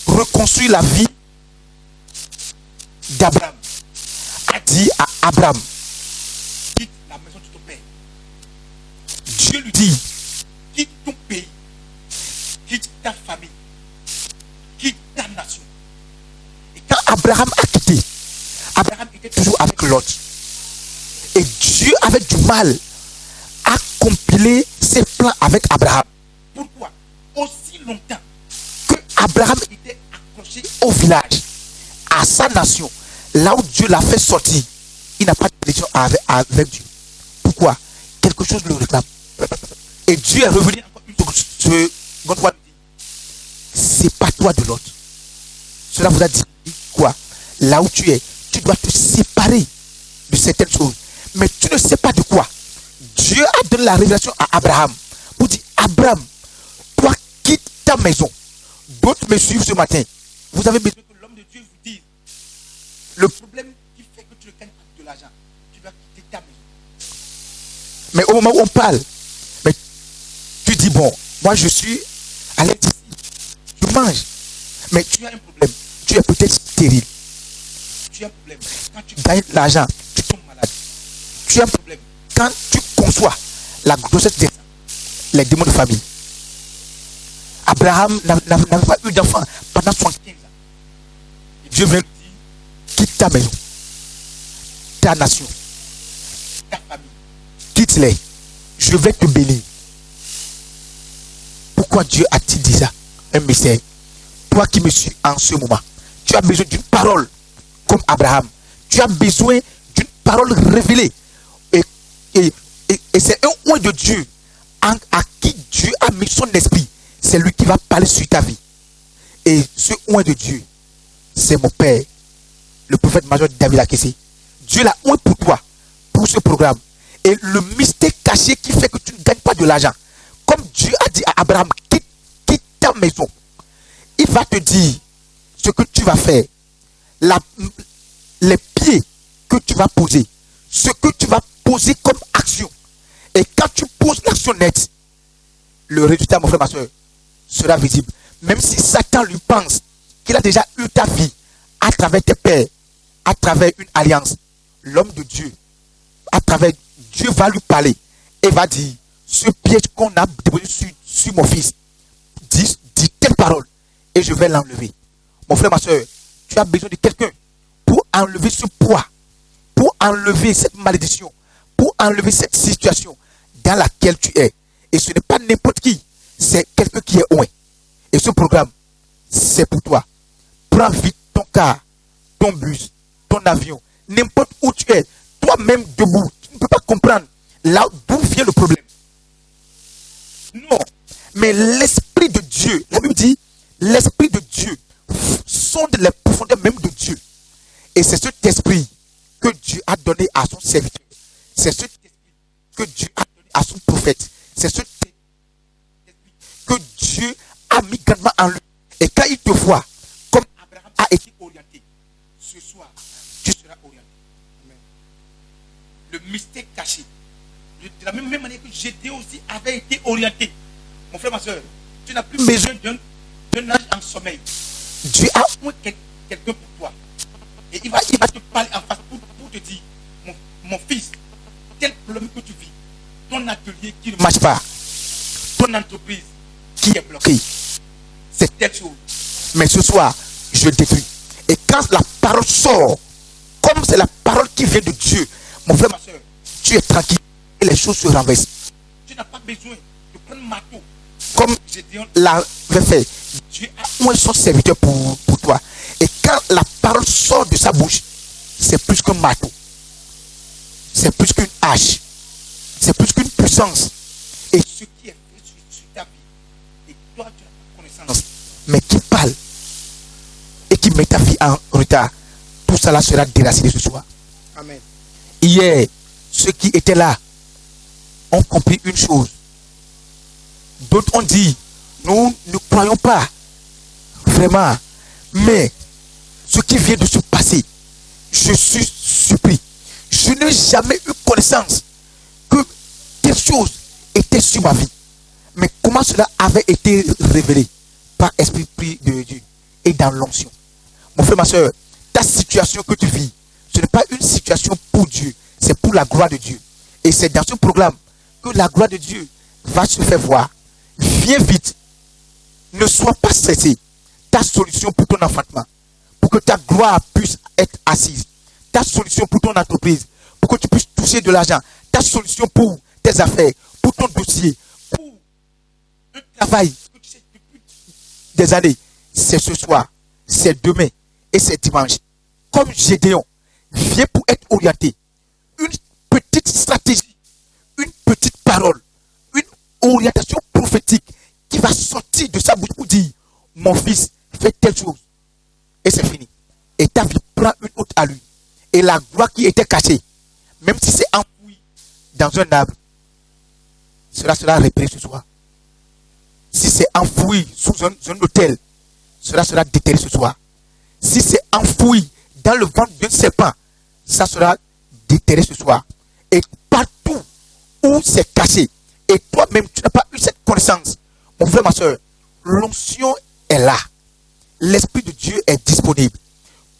[SPEAKER 6] reconstruire la vie d'Abraham, a dit à Abraham, quitte la maison de ton père. Dieu lui dit, quitte ton pays, quitte ta famille, quitte ta nation. Et quand Abraham a quitté, Abraham était toujours avec Lot. Et Dieu avait du mal à compiler ses plans avec Abraham. Pourquoi? Aussi longtemps que Abraham était accroché au village, à sa nation, là où Dieu l'a fait sortir, il n'a pas de relation avec Dieu. Pourquoi? Quelque chose le réclame. Et Dieu est revenu encore une seconde fois. C'est pas toi de l'autre. Cela vous a dit quoi? Là où tu es, tu dois te séparer de certaines choses. Mais tu ne sais pas de quoi. Dieu a donné la révélation à Abraham pour dire, Abraham, toi quitte ta maison. D'autres me suivent ce matin. Vous avez besoin que l'homme de Dieu vous dise le problème qui fait que tu ne gagnes pas de l'argent. Tu dois quitter ta maison. Mais au moment où on parle, mais tu dis bon, moi je suis à l'aise ici. Je mange. Mais tu as un problème. Tu es peut-être stérile. Tu as un problème. Quand tu gagnes l'argent, tu tombes malade. Tu as un problème. Quand tu conçois la grossesse des les démons de famille. Abraham n'avait pas eu d'enfant pendant 75 ans. Dieu vient lui dire, quitte ta maison, ta nation, ta famille, quitte-les. Je vais te bénir. Pourquoi Dieu a-t-il dit ça? Un mystère. Toi qui me suis en ce moment, tu as besoin d'une parole comme Abraham. Tu as besoin d'une parole révélée. Et c'est un oint de Dieu à qui Dieu a mis son esprit. C'est lui qui va parler sur ta vie. Et ce oint de Dieu, c'est mon père, le prophète major David Akessé. Dieu l'a oint pour toi, pour ce programme. Et le mystère caché qui fait que tu ne gagnes pas de l'argent. Comme Dieu a dit à Abraham, quitte ta maison. Il va te dire ce que tu vas faire. Les pieds que tu vas poser. Ce que tu vas poser comme action. Et quand tu poses l'action nette, le résultat, mon frère, ma soeur, sera visible. Même si Satan lui pense qu'il a déjà eu ta vie à travers tes pères, à travers une alliance, l'homme de Dieu, à travers Dieu va lui parler et va dire, ce piège qu'on a déposé sur mon fils, dit telle parole et je vais l'enlever. Mon frère, ma soeur, tu as besoin de quelqu'un pour enlever ce poids, pour enlever cette malédiction, pour enlever cette situation dans laquelle tu es. Et ce n'est pas n'importe qui, c'est quelqu'un qui est loin. Et ce programme, c'est pour toi. Prends vite ton car, ton bus, ton avion, n'importe où tu es, toi-même debout. Tu ne peux pas comprendre là d'où vient le problème. Non, mais l'Esprit de Dieu, la Bible dit, l'Esprit de Dieu sonde les profondeurs même de Dieu. Et c'est cet esprit que Dieu a donné à son serviteur. C'est cet esprit que Dieu a donné à son prophète. C'est cet esprit que Dieu a mis grandement en lui. Et quand il te voit, comme Abraham a été orienté, ce soir, tu seras orienté. Amen. Le mystère caché. De la même manière que Gédéon aussi avait été orienté. Mon frère, ma soeur, tu n'as plus besoin d'un âge en sommeil. Dieu a au moins quelqu'un pour toi. Et il va te parler en face pour te dire, mon fils, tel problème que tu vis, ton atelier qui ne marche pas, ton entreprise qui est bloquée, c'est telle chose. Mais ce soir, je détruis. Et quand la parole sort, comme c'est la parole qui vient de Dieu, mon frère, ma soeur, tu es tranquille et les choses se renversent. Tu n'as pas besoin de prendre marteau. Comme Gédéon l'avait fait, Dieu a moins son serviteur pour toi. Et quand la parole sort de sa bouche, c'est plus qu'un marteau. C'est plus qu'une hache. C'est plus qu'une puissance. Et ce qui est fait sur ta vie, et toi tu n'as pas connaissance, mais qui parle et qui met ta vie en retard, tout cela sera déraciné ce soir.
[SPEAKER 5] Amen.
[SPEAKER 6] Hier, ceux qui étaient là ont compris une chose. D'autres ont dit, nous ne croyons pas vraiment, mais ce qui vient de se passer, je suis surpris. Je n'ai jamais eu connaissance que quelque chose était sur ma vie. Mais comment cela avait été révélé par l'Esprit de Dieu et dans l'onction. Mon frère, ma soeur, ta situation que tu vis, ce n'est pas une situation pour Dieu, c'est pour la gloire de Dieu. Et c'est dans ce programme que la gloire de Dieu va se faire voir. Viens vite. Ne sois pas stressé. Ta solution pour ton enfantement, pour que ta gloire puisse être assise. Ta solution pour ton entreprise, pour que tu puisses toucher de l'argent. Ta solution pour tes affaires, pour ton dossier, pour un travail que tu sais depuis des années. C'est ce soir, c'est demain et c'est dimanche. Comme Gédéon, viens pour être orienté. Une petite stratégie, une petite parole, une orientation prophétique qui va sortir de sa bouche pour dire, mon fils, fais telle chose. Et c'est fini. Et ta vie prend une autre à lui. Et la gloire qui était cachée, même si c'est enfoui dans un arbre, cela sera repris ce soir. Si c'est enfoui sous un hôtel, cela sera déterré ce soir. Si c'est enfoui dans le ventre d'un serpent, ça sera déterré ce soir. Et partout où c'est caché, et toi-même, tu n'as pas eu cette connaissance, mon frère, ma soeur, l'onction est là. L'Esprit de Dieu est disponible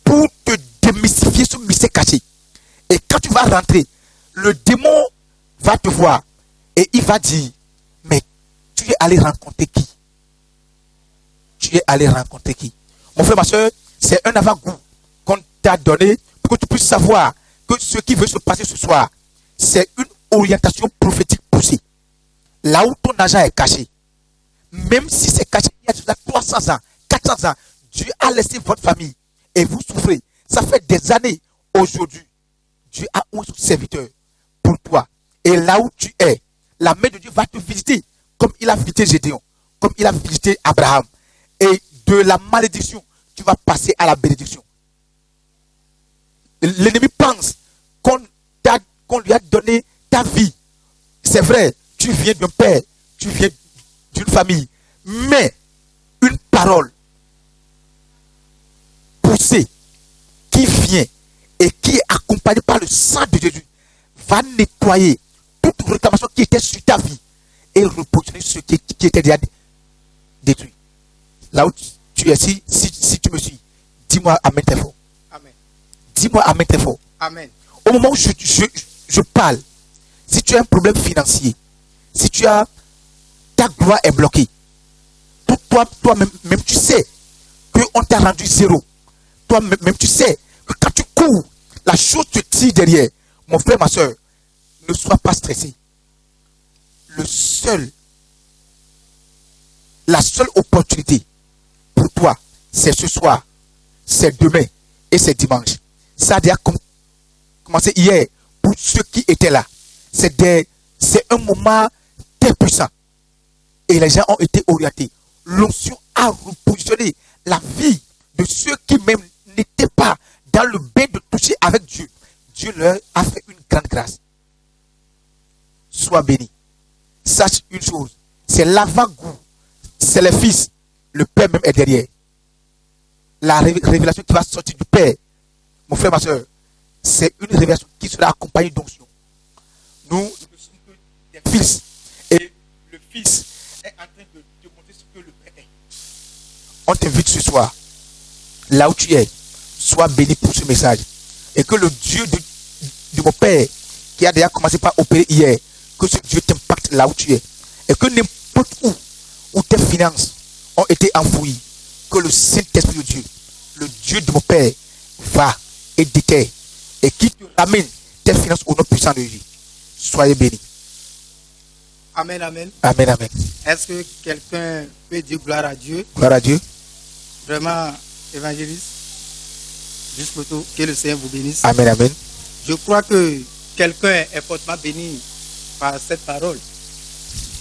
[SPEAKER 6] pour te démystifier ce mystère caché. Et quand tu vas rentrer, le démon va te voir et il va dire, mais tu es allé rencontrer qui? Tu es allé rencontrer qui? Mon frère, ma soeur, c'est un avant-goût qu'on t'a donné pour que tu puisses savoir que ce qui veut se passer ce soir, c'est une orientation prophétique poussée. Là où ton argent est caché, même si c'est caché il y a déjà 300 ans, 400 ans, Dieu a laissé votre famille et vous souffrez. Ça fait des années. Aujourd'hui, Dieu a un serviteur pour toi. Et là où tu es, la main de Dieu va te visiter comme il a visité Gédéon, comme il a visité Abraham. Et de la malédiction, tu vas passer à la bénédiction. L'ennemi pense qu'on lui a donné ta vie. C'est vrai, tu viens d'un père, tu viens d'une famille. Mais une parole poussée qui vient et qui est accompagnée par le sang de Jésus va nettoyer toute réclamation qui était sur ta vie et repositionner ce qui était déjà détruit. Là où tu es, si tu me suis, dis-moi amen très fort.
[SPEAKER 5] Amen.
[SPEAKER 6] Dis-moi amen très fort.
[SPEAKER 5] Amen.
[SPEAKER 6] Au moment où je parle, si tu as un problème financier, si tu as ta gloire est bloquée, toi-même tu sais qu'on t'a rendu zéro. Toi-même tu sais que quand tu cours, la chose te tire derrière. Mon frère, ma soeur, ne sois pas stressé. La seule opportunité pour toi, c'est ce soir, c'est demain et c'est dimanche. Ça a déjà commencé hier pour ceux qui étaient là. C'est un moment très puissant. Et les gens ont été orientés. L'onction a repositionné la vie de ceux qui même n'étaient pas dans le bain de toucher avec Dieu. Dieu leur a fait une grande grâce. Sois béni. Sache une chose, c'est l'avant-goût. C'est le Fils. Le Père même est derrière. La révélation qui va sortir du Père, mon frère, ma soeur, c'est une révélation qui sera accompagnée d'onction. Nous ne sommes que des fils. Et le Fils est en train de démontrer ce que le Père est. On t'invite ce soir, là où tu es, sois béni pour ce message. Et que le Dieu de mon Père, qui a déjà commencé par opérer hier, que ce Dieu t'impacte là où tu es. Et que n'importe où tes finances ont été enfouies, que le Saint-Esprit de Dieu, le Dieu de mon Père, va et déterre et qui te ramène tes finances au nom puissant de Jésus. Soyez bénis.
[SPEAKER 5] Amen, amen.
[SPEAKER 6] Amen, amen.
[SPEAKER 5] Est-ce que quelqu'un peut dire gloire à Dieu?
[SPEAKER 6] Gloire à Dieu.
[SPEAKER 5] Vraiment, évangéliste, juste pour tout, que le Seigneur vous bénisse.
[SPEAKER 6] Amen, amen.
[SPEAKER 5] Je crois que quelqu'un est fortement béni par cette parole.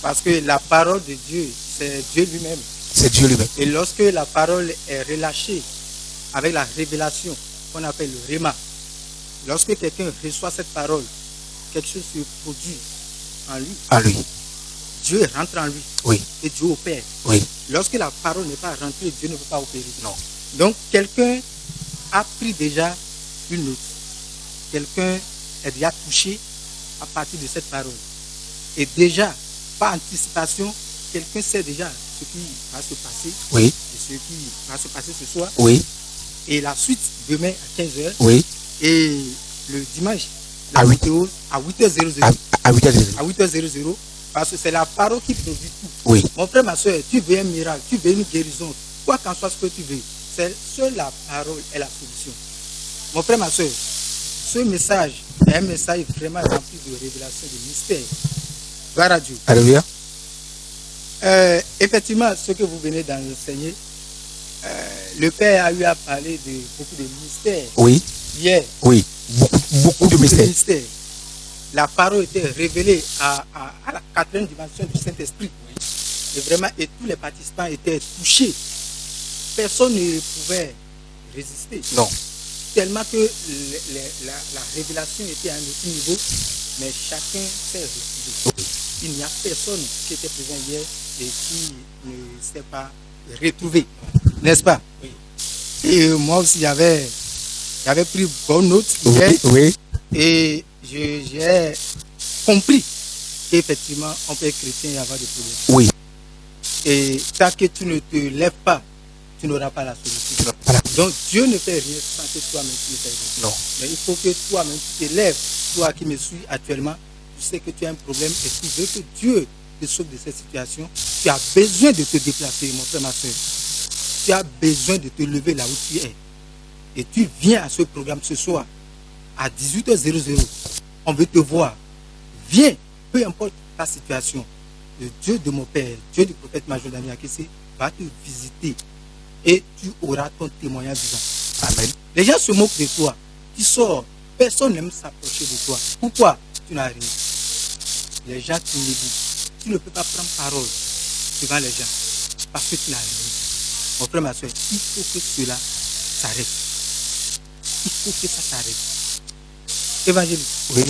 [SPEAKER 5] Parce que la parole de Dieu, c'est Dieu lui-même.
[SPEAKER 6] C'est Dieu lui-même.
[SPEAKER 5] Et lorsque la parole est relâchée avec la révélation qu'on appelle le Réma, lorsque quelqu'un reçoit cette parole, quelque chose se produit en lui.
[SPEAKER 6] En lui.
[SPEAKER 5] Dieu rentre en lui.
[SPEAKER 6] Oui.
[SPEAKER 5] Et Dieu opère.
[SPEAKER 6] Oui.
[SPEAKER 5] Lorsque la parole n'est pas rentrée, Dieu ne peut pas opérer.
[SPEAKER 6] Non.
[SPEAKER 5] Donc quelqu'un a pris déjà une note. Quelqu'un est déjà touché à partir de cette parole. Et déjà, par anticipation, quelqu'un sait déjà ce qui va se passer.
[SPEAKER 6] Oui.
[SPEAKER 5] Et ce qui va se passer ce soir.
[SPEAKER 6] Oui.
[SPEAKER 5] Et la suite demain à 15h.
[SPEAKER 6] Oui.
[SPEAKER 5] Et le dimanche
[SPEAKER 6] à
[SPEAKER 5] 8h00.
[SPEAKER 6] À 8h00.
[SPEAKER 5] À 8h00. Parce que c'est la parole qui produit tout.
[SPEAKER 6] Oui.
[SPEAKER 5] Mon frère, ma soeur, tu veux un miracle, tu veux une guérison, quoi qu'en soit ce que tu veux, seule la parole est la solution. Mon frère, ma soeur, ce message est un message vraiment rempli de révélations, de mystères. Gloire à Dieu.
[SPEAKER 6] Alléluia.
[SPEAKER 5] Effectivement, ce que vous venez d'enseigner, le Père a eu à parler de beaucoup de mystères.
[SPEAKER 6] Oui.
[SPEAKER 5] Hier.
[SPEAKER 6] Oui. Beaucoup de mystères.
[SPEAKER 5] La parole était révélée à la quatrième dimension du Saint-Esprit. Et vraiment, et tous les participants étaient touchés. Personne ne pouvait résister.
[SPEAKER 6] Non.
[SPEAKER 5] Tellement que la révélation était à un autre niveau, mais chacun s'est retrouvé. il n'y a personne qui était présent hier et qui ne s'est pas retrouvé, n'est-ce pas?
[SPEAKER 6] Oui.
[SPEAKER 5] Et moi aussi, j'avais pris bonne note hier,
[SPEAKER 6] Oui.
[SPEAKER 5] et j'ai compris qu'effectivement, on peut être chrétien et avoir des problèmes.
[SPEAKER 6] Oui.
[SPEAKER 5] Et tant que tu ne te lèves pas, tu n'auras pas la solution.
[SPEAKER 6] Voilà.
[SPEAKER 5] Donc Dieu ne fait rien sans que toi-même tu ne fais rien.
[SPEAKER 6] Non.
[SPEAKER 5] Mais il faut que toi-même tu te lèves. Toi qui me suis actuellement, tu sais que tu as un problème et tu veux que Dieu te sauve de cette situation. Tu as besoin de te déplacer, mon frère, ma soeur. Tu as besoin de te lever là où tu es. Et tu viens à ce programme ce soir à 18h00. On veut te voir. Viens, peu importe ta situation. Le Dieu de mon père, Dieu du prophète Major Daniel Akesse va te visiter et tu auras ton témoignage vivant.
[SPEAKER 6] Amen.
[SPEAKER 5] Les gens se moquent de toi. Tu sors, personne n'aime s'approcher de toi. Pourquoi? Tu n'as rien. Les gens t'inhibitent. Tu ne peux pas prendre parole devant les gens parce que tu n'as rien. Mon frère, ma soeur, il faut que cela s'arrête. Il faut que ça s'arrête. Évangéliste,
[SPEAKER 6] Oui.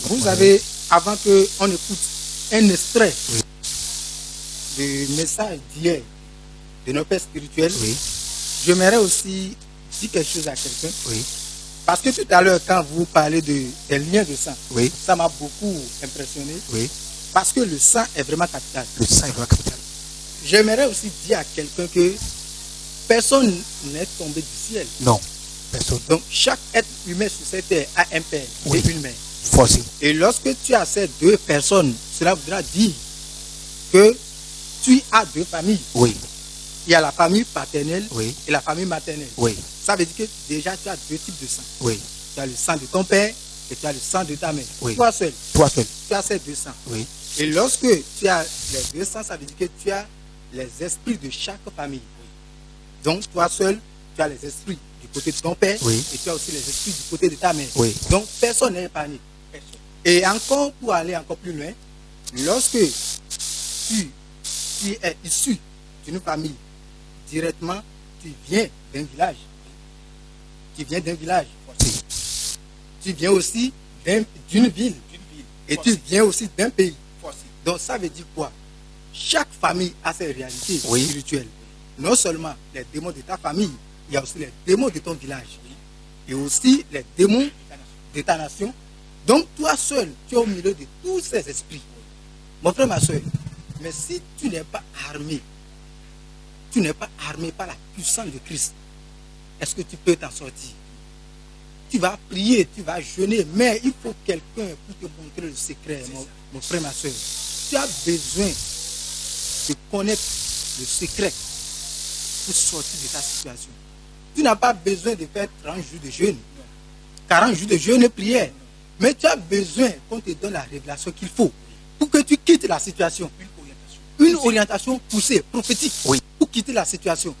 [SPEAKER 5] vous avez, avant qu'on écoute un extrait du message d'hier de nos pères spirituels,
[SPEAKER 6] Oui.
[SPEAKER 5] j'aimerais aussi dire quelque chose à quelqu'un.
[SPEAKER 6] Oui.
[SPEAKER 5] Parce que tout à l'heure, quand vous parlez des liens de sang,
[SPEAKER 6] Oui.
[SPEAKER 5] ça m'a beaucoup impressionné.
[SPEAKER 6] Oui.
[SPEAKER 5] Parce que le sang est vraiment capital.
[SPEAKER 6] Le sang est vraiment capital.
[SPEAKER 5] J'aimerais aussi dire à quelqu'un que personne n'est tombé du ciel.
[SPEAKER 6] Non. Personne.
[SPEAKER 5] Donc chaque être humain sur cette terre a un père
[SPEAKER 6] Oui.
[SPEAKER 5] et une mère.
[SPEAKER 6] Forcé.
[SPEAKER 5] Et lorsque tu as ces deux personnes, cela voudra dire que tu as deux familles.
[SPEAKER 6] Oui.
[SPEAKER 5] Il y a la famille paternelle
[SPEAKER 6] Oui.
[SPEAKER 5] et la famille maternelle.
[SPEAKER 6] Oui.
[SPEAKER 5] Ça veut dire que déjà tu as deux types de sang.
[SPEAKER 6] Oui.
[SPEAKER 5] Tu as le sang de ton père et tu as le sang de ta mère.
[SPEAKER 6] Oui.
[SPEAKER 5] Toi seul,
[SPEAKER 6] Toi seul.
[SPEAKER 5] tu as ces deux sangs.
[SPEAKER 6] Oui.
[SPEAKER 5] Et lorsque tu as les deux sangs, ça veut dire que tu as les esprits de chaque famille. Donc toi seul, tu as les esprits du côté de ton père
[SPEAKER 6] Oui.
[SPEAKER 5] et tu as aussi les esprits du côté de ta mère.
[SPEAKER 6] Oui.
[SPEAKER 5] Donc personne n'est épargné. Et encore, pour aller encore plus loin, lorsque tu es issu d'une famille, directement, tu viens d'un village. Tu viens d'un village. Tu viens aussi d'une ville. Et tu viens aussi d'un pays. Donc ça veut dire quoi? Chaque famille a ses réalités
[SPEAKER 6] Oui.
[SPEAKER 5] spirituelles. Non seulement les démons de ta famille, il y a aussi les démons de ton village. Et aussi les démons de ta nation. Donc toi seul, tu es au milieu de tous ces esprits. Mon frère, ma soeur, mais si tu n'es pas armé, tu n'es pas armé par la puissance de Christ, est-ce que tu peux t'en sortir? Tu vas prier, tu vas jeûner, mais il faut quelqu'un pour te montrer le secret, mon frère, ma soeur. Tu as besoin de connaître le secret pour sortir de ta situation. Tu n'as pas besoin de faire 30 jours de jeûne, 40 jours de jeûne et prière. Mais tu as besoin qu'on te donne la révélation qu'il faut pour que tu quittes la situation. Une orientation poussée, prophétique,
[SPEAKER 6] Oui.
[SPEAKER 5] pour quitter la situation.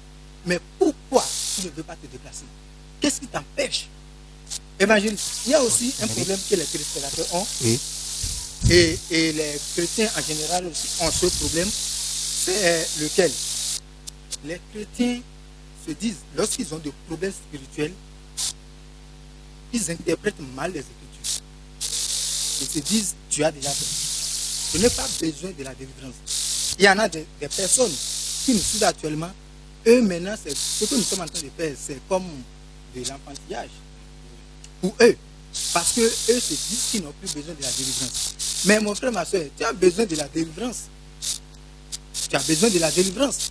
[SPEAKER 5] Mais pourquoi tu ne veux pas te déplacer? Qu'est-ce qui t'empêche? Évangéliste, il y a aussi un problème que les téléspectateurs ont,
[SPEAKER 6] Oui.
[SPEAKER 5] et les chrétiens en général aussi ont ce problème. C'est lequel? Les chrétiens se disent, lorsqu'ils ont des problèmes spirituels, ils interprètent mal les Écritures. Ils se disent, tu as déjà fait. Je n'ai pas besoin de la délivrance. Il y en a des personnes qui nous suivent actuellement. Eux, maintenant, ce que nous sommes en train de faire, c'est comme de l'enfantillage. Pour eux. Parce que eux se disent qu'ils n'ont plus besoin de la délivrance. Mais mon frère, ma soeur, tu as besoin de la délivrance. Tu as besoin de la délivrance.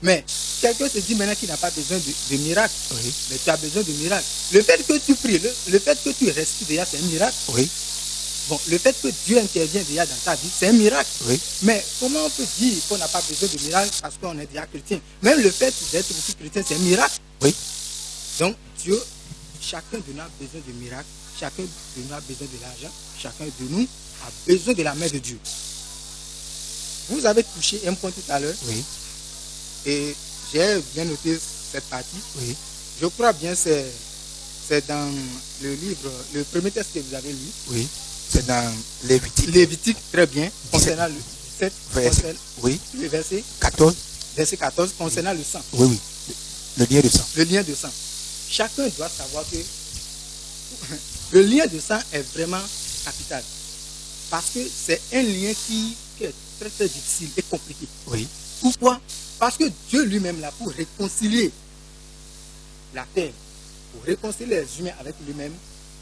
[SPEAKER 5] Mais quelqu'un se dit maintenant qu'il n'a pas besoin de miracle.
[SPEAKER 6] Oui.
[SPEAKER 5] Mais tu as besoin de miracle. Le fait que tu pries, le fait que tu respires déjà, c'est un miracle.
[SPEAKER 6] Oui.
[SPEAKER 5] Bon, le fait que Dieu intervient déjà dans ta vie, c'est un miracle.
[SPEAKER 6] Oui.
[SPEAKER 5] Mais comment on peut dire qu'on n'a pas besoin de miracle parce qu'on est déjà chrétien? Même le fait d'être aussi chrétien, c'est un miracle.
[SPEAKER 6] Oui.
[SPEAKER 5] Donc, Dieu, chacun de nous a besoin de miracles, chacun de nous a besoin de l'argent, chacun de nous a besoin de la main de Dieu. Vous avez touché un point tout à l'heure,
[SPEAKER 6] Oui.
[SPEAKER 5] et j'ai bien noté cette partie.
[SPEAKER 6] Oui.
[SPEAKER 5] Je crois bien que c'est dans le livre, le premier texte que vous avez lu,
[SPEAKER 6] Oui. C'est dans Lévitique.
[SPEAKER 5] Lévitique, très bien, concernant le 17,
[SPEAKER 6] Verset. Oui.
[SPEAKER 5] le verset
[SPEAKER 6] 14.
[SPEAKER 5] 14, concernant le sang,
[SPEAKER 6] Oui, oui. Le lien de sang.
[SPEAKER 5] le lien de sang. Chacun doit savoir que le lien de sang est vraiment capital. Parce que c'est un lien qui est très très difficile et compliqué.
[SPEAKER 6] Oui.
[SPEAKER 5] Pourquoi? Parce que Dieu lui-même, là, pour réconcilier la terre, pour réconcilier les humains avec lui-même,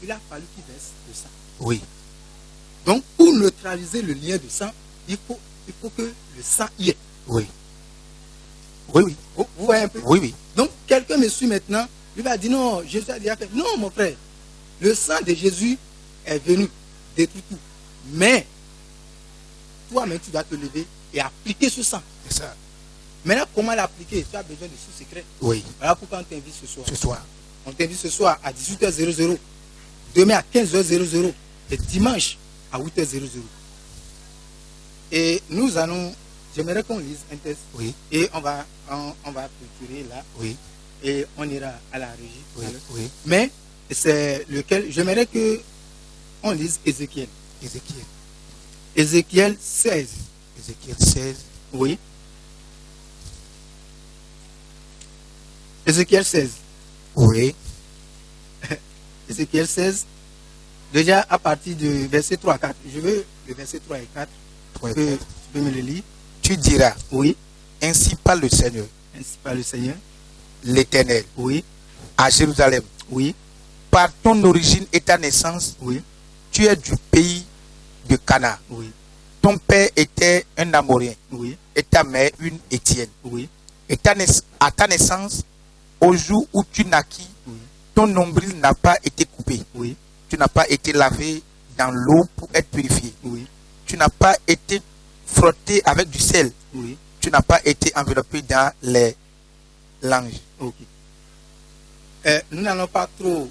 [SPEAKER 5] il a fallu qu'il verse le sang.
[SPEAKER 6] Oui.
[SPEAKER 5] Donc, pour neutraliser le lien de sang, il faut que le sang y ait.
[SPEAKER 6] Oui. Oui, oui.
[SPEAKER 5] Vous voyez un peu?
[SPEAKER 6] Oui, oui.
[SPEAKER 5] Donc, quelqu'un me suit maintenant, lui va dire non, Jésus a déjà fait. Non, mon frère, le sang de Jésus est venu détruire tout. Mais, toi-même, tu dois te lever et appliquer ce sang.
[SPEAKER 6] C'est ça.
[SPEAKER 5] Maintenant, comment l'appliquer? Tu as besoin de ce secret.
[SPEAKER 6] Oui.
[SPEAKER 5] Voilà pourquoi on t'invite ce soir.
[SPEAKER 6] Ce soir.
[SPEAKER 5] On t'invite ce soir à 18h00, demain à 15h00 et dimanche à 8h00. Et nous allons, j'aimerais qu'on lise un texte.
[SPEAKER 6] Oui.
[SPEAKER 5] Et on va clôturer là.
[SPEAKER 6] Oui.
[SPEAKER 5] Et on ira à la régie.
[SPEAKER 6] Oui. Oui.
[SPEAKER 5] Mais c'est lequel? J'aimerais que on lise Ézéchiel.
[SPEAKER 6] Ézéchiel.
[SPEAKER 5] Ézéchiel 16.
[SPEAKER 6] Ézéchiel 16.
[SPEAKER 5] Oui. Ézéchiel 16.
[SPEAKER 6] Oui.
[SPEAKER 5] Ézéchiel 16. Déjà à partir du verset 3 à 4. Je veux le verset 3 et 4.
[SPEAKER 6] 3 et
[SPEAKER 5] Tu
[SPEAKER 6] 4.
[SPEAKER 5] peux me le lire?
[SPEAKER 6] Tu diras,
[SPEAKER 5] Oui.
[SPEAKER 6] ainsi parle le Seigneur,
[SPEAKER 5] Ainsi par le Seigneur.
[SPEAKER 6] l'Éternel,
[SPEAKER 5] Oui.
[SPEAKER 6] à Jérusalem.
[SPEAKER 5] Oui.
[SPEAKER 6] Par ton origine et ta naissance,
[SPEAKER 5] Oui.
[SPEAKER 6] tu es du pays de Cana.
[SPEAKER 5] Oui.
[SPEAKER 6] Ton père était un Amorien
[SPEAKER 5] Oui.
[SPEAKER 6] et ta mère une Étienne.
[SPEAKER 5] Oui.
[SPEAKER 6] Et à ta naissance, au jour où tu naquis,
[SPEAKER 5] Oui.
[SPEAKER 6] ton nombril n'a pas été coupé.
[SPEAKER 5] Oui.
[SPEAKER 6] Tu n'as pas été lavé dans l'eau pour être purifié.
[SPEAKER 5] Oui.
[SPEAKER 6] Tu n'as pas été frotté avec du sel.
[SPEAKER 5] Oui.
[SPEAKER 6] Tu n'as pas été enveloppé dans les langes.
[SPEAKER 5] Ok. Nous n'allons pas trop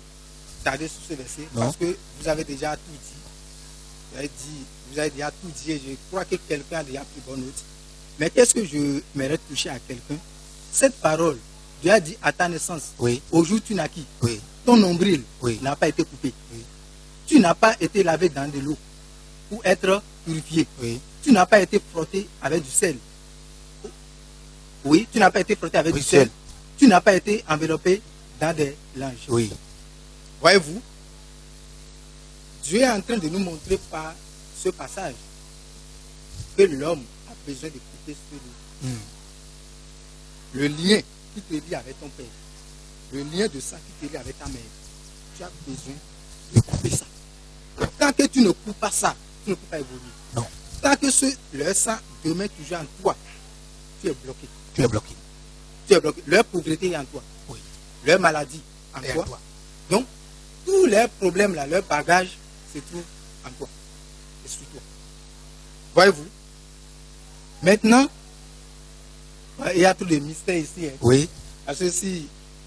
[SPEAKER 5] tarder sur ce verset
[SPEAKER 6] Non.
[SPEAKER 5] parce que vous avez déjà tout dit. Vous avez déjà tout dit et je crois que quelqu'un a déjà pris bonne note. Mais qu'est-ce que je m'aimerais toucher à quelqu'un? Cette parole, Dieu a dit à ta naissance,
[SPEAKER 6] Oui.
[SPEAKER 5] au jour où tu naquis,
[SPEAKER 6] Oui.
[SPEAKER 5] ton nombril
[SPEAKER 6] Oui.
[SPEAKER 5] n'a pas été coupé.
[SPEAKER 6] Oui.
[SPEAKER 5] Tu n'as pas été lavé dans de l'eau pour être purifié.
[SPEAKER 6] Oui.
[SPEAKER 5] Tu n'as pas été frotté avec du sel. Oui, tu n'as pas été frotté avec
[SPEAKER 6] Oui,
[SPEAKER 5] du sel.
[SPEAKER 6] sel.
[SPEAKER 5] Tu n'as pas été enveloppé dans des langes.
[SPEAKER 6] Oui.
[SPEAKER 5] Voyez-vous, Dieu est en train de nous montrer par ce passage que l'homme a besoin de couper ce lien. Le lien qui te lie avec ton père, le lien de sang qui te lie avec ta mère, tu as besoin de couper ça. Tant que tu ne coupes pas ça, tu ne peux pas évoluer.
[SPEAKER 6] Non.
[SPEAKER 5] Tant que leur sang demeure toujours en toi, tu es bloqué.
[SPEAKER 6] Tu es bloqué.
[SPEAKER 5] Tu es bloqué. Leur pauvreté est en toi.
[SPEAKER 6] Oui.
[SPEAKER 5] Leur maladie en
[SPEAKER 6] Et en
[SPEAKER 5] toi.
[SPEAKER 6] toi.
[SPEAKER 5] Donc, tous leurs problèmes, là, leurs bagages se trouvent en toi. Et sur toi. Voyez-vous? Maintenant, il y a tout le mystère ici. Hein.
[SPEAKER 6] Oui.
[SPEAKER 5] Parce que si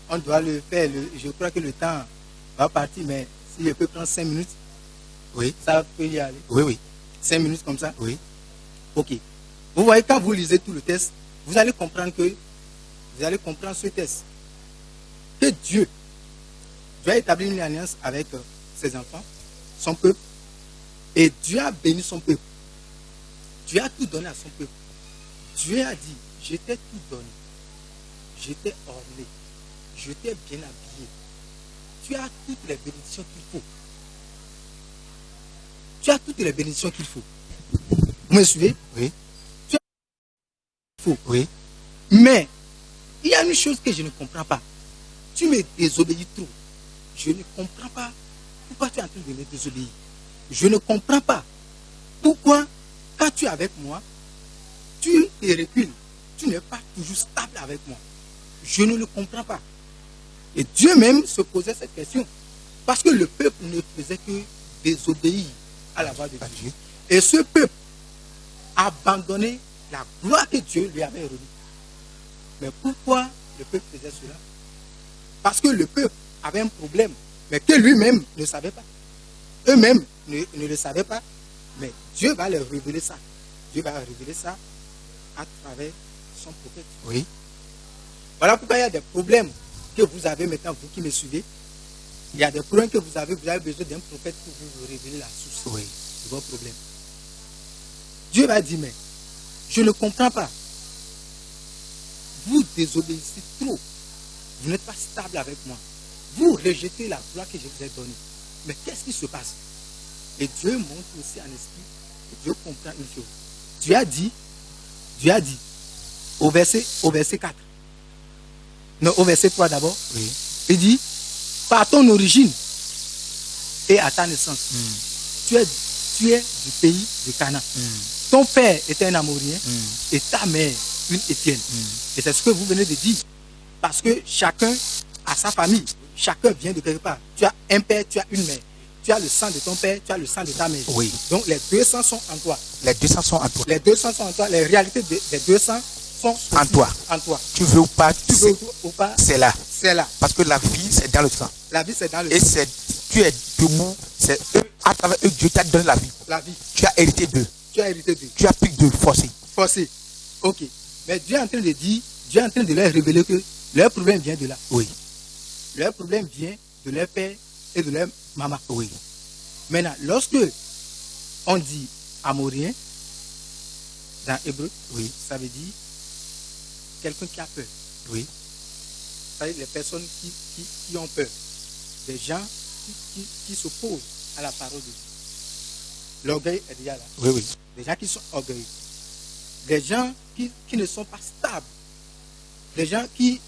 [SPEAKER 5] on doit le faire, je crois que le temps va partir, mais si je peux prendre 5 minutes,
[SPEAKER 6] Oui.
[SPEAKER 5] ça peut y aller.
[SPEAKER 6] Oui, oui.
[SPEAKER 5] 5 minutes comme ça.
[SPEAKER 6] Oui.
[SPEAKER 5] Ok. Vous voyez, quand vous lisez tout le texte, vous allez comprendre ce texte. Que Dieu a établi une alliance avec ses enfants, son peuple, et Dieu a béni son peuple. Dieu a tout donné à son peuple. Dieu a dit, je t'ai tout donné. Je t'ai orné. Je t'ai bien habillé. Tu as toutes les bénédictions qu'il faut. Tu as toutes les bénédictions qu'il faut. Vous me suivez?
[SPEAKER 6] Oui.
[SPEAKER 5] Tu as tout ce qu'il faut.
[SPEAKER 6] Oui.
[SPEAKER 5] Mais, il y a une chose que je ne comprends pas. Tu me désobéis trop. Je ne comprends pas pourquoi tu es en train de me désobéir. Je ne comprends pas pourquoi, quand tu es avec moi, tu te recules. Tu n'es pas toujours stable avec moi. Je ne le comprends pas. Et Dieu même se posait cette question. Parce que le peuple ne faisait que désobéir à la voix de Dieu. Et ce peuple a abandonné la gloire que Dieu lui avait remise. Mais pourquoi le peuple faisait cela? Parce que le peuple avait un problème, mais que lui-même ne savait pas. Eux-mêmes ne le savaient pas. Mais Dieu va leur révéler ça. Dieu va leur révéler ça à travers son prophète.
[SPEAKER 6] Oui.
[SPEAKER 5] Voilà pourquoi il y a des problèmes que vous avez maintenant, vous qui me suivez. Il y a des problèmes que vous avez besoin d'un prophète pour vous révéler la source
[SPEAKER 6] Oui.
[SPEAKER 5] de vos problèmes. Dieu va dire, mais je ne comprends pas. Vous désobéissez trop. Vous n'êtes pas stable avec moi. Vous rejetez la gloire que je vous ai donnée. Mais qu'est-ce qui se passe? Et Dieu montre aussi en esprit que Dieu comprend une chose. Dieu a dit, au verset 4, non, au verset 3 d'abord,
[SPEAKER 6] Oui.
[SPEAKER 5] il dit, par ton origine et à ta naissance, tu es du pays de Canaan. Ton père était un Amorien et ta mère une Étienne. Et c'est ce que vous venez de dire. Parce que chacun a sa famille. Chacun vient de quelque part. Tu as un père, tu as une mère. Tu as le sang de ton père, tu as le sang de ta mère.
[SPEAKER 6] Oui.
[SPEAKER 5] Donc les deux sangs sont en toi.
[SPEAKER 6] Les deux sangs sont en toi.
[SPEAKER 5] Les deux sangs sont en toi. Les réalités des deux sangs sont
[SPEAKER 6] En toi.
[SPEAKER 5] En toi.
[SPEAKER 6] Tu veux ou pas,
[SPEAKER 5] Tu veux ou pas,
[SPEAKER 6] c'est là.
[SPEAKER 5] c'est là.
[SPEAKER 6] Parce que la vie, c'est dans le sang.
[SPEAKER 5] La vie, c'est dans le
[SPEAKER 6] Et tu es debout, c'est eux, à travers eux, Dieu t'a donné la vie.
[SPEAKER 5] la vie.
[SPEAKER 6] Tu as hérité d'eux.
[SPEAKER 5] Tu as hérité de
[SPEAKER 6] Tu as pris de forcer.
[SPEAKER 5] forcé. Ok. Mais Dieu est en train de dire, Dieu est en train de leur révéler que leur problème vient de là.
[SPEAKER 6] Oui.
[SPEAKER 5] Leur problème vient de leur père et de leur maman.
[SPEAKER 6] Oui.
[SPEAKER 5] Maintenant, lorsque on dit amorien, dans hébreu,
[SPEAKER 6] Oui.
[SPEAKER 5] ça veut dire quelqu'un qui a peur.
[SPEAKER 6] Oui.
[SPEAKER 5] Ça veut dire les personnes qui ont peur. Des gens qui s'opposent à la parole de Dieu. L'orgueil est déjà là.
[SPEAKER 6] Oui, oui.
[SPEAKER 5] Des gens qui sont orgueilleux. Des gens qui ne sont pas stables. Des gens qui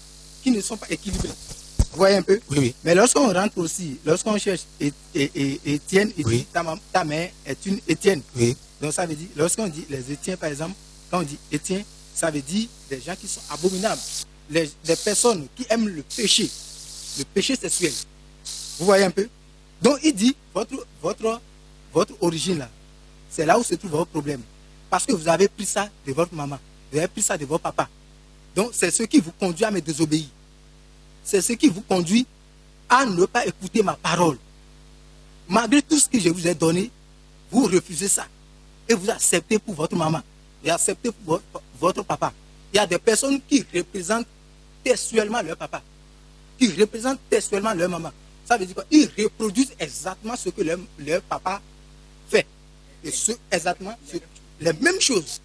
[SPEAKER 5] ne sont pas équilibrés. Vous voyez un peu?
[SPEAKER 6] Oui, oui.
[SPEAKER 5] Mais lorsqu'on rentre aussi, lorsqu'on cherche Étienne, il
[SPEAKER 6] Oui.
[SPEAKER 5] dit ta mère est une Étienne.
[SPEAKER 6] Oui.
[SPEAKER 5] Donc ça veut dire, lorsqu'on dit les Étiens par exemple, quand on dit Étienne, ça veut dire des gens qui sont abominables. Des personnes qui aiment le péché sexuel. Vous voyez un peu? Donc il dit, votre origine là, c'est là où se trouve votre problème. Parce que vous avez pris ça de votre maman, vous avez pris ça de votre papa. Donc c'est ce qui vous conduit à me désobéir. C'est ce qui vous conduit à ne pas écouter ma parole. Malgré tout ce que je vous ai donné, vous refusez ça. Et vous acceptez pour votre maman. Et acceptez pour votre papa. Il y a des personnes qui représentent textuellement leur papa. Qui représentent textuellement leur maman. Ça veut dire quoi? Ils reproduisent exactement ce que leur papa fait. Et les mêmes choses.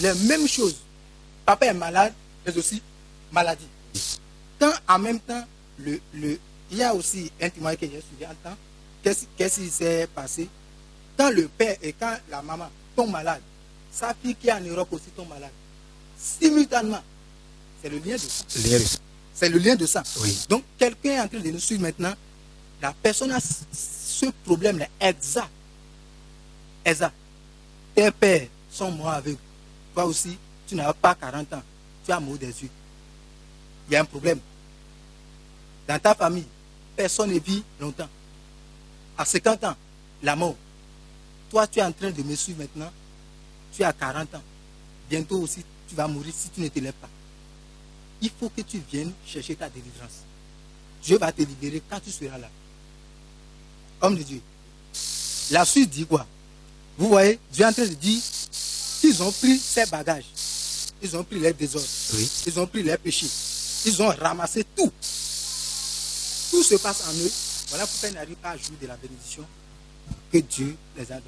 [SPEAKER 5] Les mêmes choses. Papa est malade, mais aussi maladie. Quand en même temps, il y a aussi un témoin que j'ai suivi en temps, qu'est-ce qui s'est passé? Quand le père et quand la maman tombent malades, sa fille qui est en Europe aussi tombe malade. Simultanément, c'est le lien de sang. C'est le lien de sang.
[SPEAKER 6] Oui.
[SPEAKER 5] Donc, quelqu'un est en train de nous suivre maintenant. La personne a ce problème-là exact. Exact. Tes pères sont morts avec. Toi aussi, tu n'as pas 40 ans. Tu as mort des yeux. Il y a un problème. Dans ta famille, personne ne vit longtemps. À 50 ans, la mort. Toi, tu es en train de me suivre maintenant. Tu as 40 ans. Bientôt aussi, tu vas mourir si tu ne te lèves pas. Il faut que tu viennes chercher ta délivrance. Dieu va te libérer quand tu seras là. Homme de Dieu. La suite dit quoi? Vous voyez, Dieu est en train de dire qu'ils ont pris ses bagages. Ils ont pris les désordres.
[SPEAKER 6] Oui.
[SPEAKER 5] Ils ont pris les péchés. Ils ont ramassé tout. Tout se passe en eux. Voilà pourquoi ils n'arrivent pas à jouir de la bénédiction que Dieu les a donnée.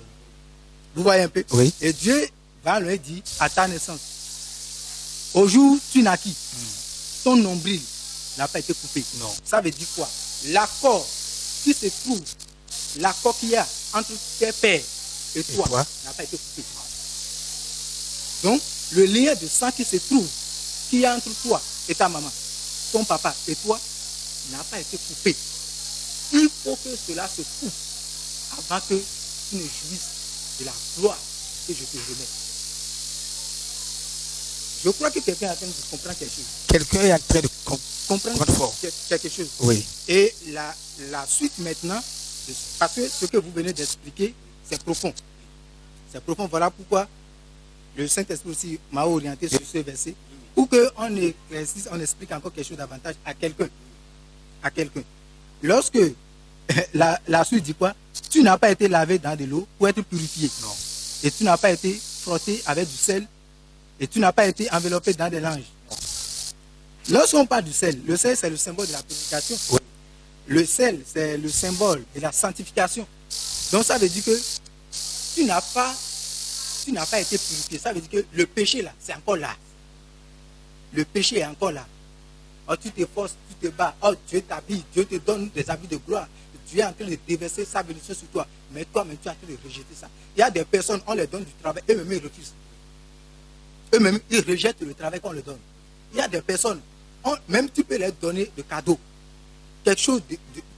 [SPEAKER 5] Vous voyez un peu?
[SPEAKER 6] Oui.
[SPEAKER 5] Et Dieu va leur dire à ta naissance, au jour où tu naquis, ton nombril n'a pas été coupé.
[SPEAKER 6] Non.
[SPEAKER 5] Ça veut dire quoi? L'accord qui se trouve, l'accord qu'il y a entre tes pères et toi n'a pas été coupé. Donc, le lien de sang qui se trouve, qu'il y a entre toi et ta maman, ton papa et toi, n'a pas été coupé. Il faut que cela se coupe avant que tu ne jouisses de la gloire que je te remets. Je crois que quelqu'un est en train de comprendre quelque chose.
[SPEAKER 6] Quelqu'un est en train de
[SPEAKER 5] Comprendre
[SPEAKER 6] comprendre fort.
[SPEAKER 5] quelque chose.
[SPEAKER 6] Oui.
[SPEAKER 5] Et la suite maintenant, parce que ce que vous venez d'expliquer, c'est profond. C'est profond. Voilà pourquoi le Saint-Esprit aussi m'a orienté sur ce verset. Pour qu'on éclaircisse, on explique encore quelque chose davantage à quelqu'un. À quelqu'un. Lorsque la suite dit quoi? Tu n'as pas été lavé dans de l'eau pour être purifié.
[SPEAKER 6] Non.
[SPEAKER 5] Et tu n'as pas été frotté avec du sel. Et tu n'as pas été enveloppé dans des langes. Lorsqu'on parle du sel, le sel c'est le symbole de la purification.
[SPEAKER 6] Oui.
[SPEAKER 5] Le sel c'est le symbole de la sanctification. Donc ça veut dire que tu n'as pas été purifié. Ça veut dire que le péché là, c'est encore là. Le péché est encore là. Oh, tu t'efforces, tu te bats. Oh, Dieu t'habille, Dieu te donne des habits de gloire. Dieu est en train de déverser sa bénédiction sur toi. Mais toi-même, tu es en train de rejeter ça. Il y a des personnes, on leur donne du travail, eux-mêmes, ils refusent. Eux-mêmes, ils rejettent le travail qu'on leur donne. Il y a des personnes, même tu peux leur donner de cadeaux. Quelque chose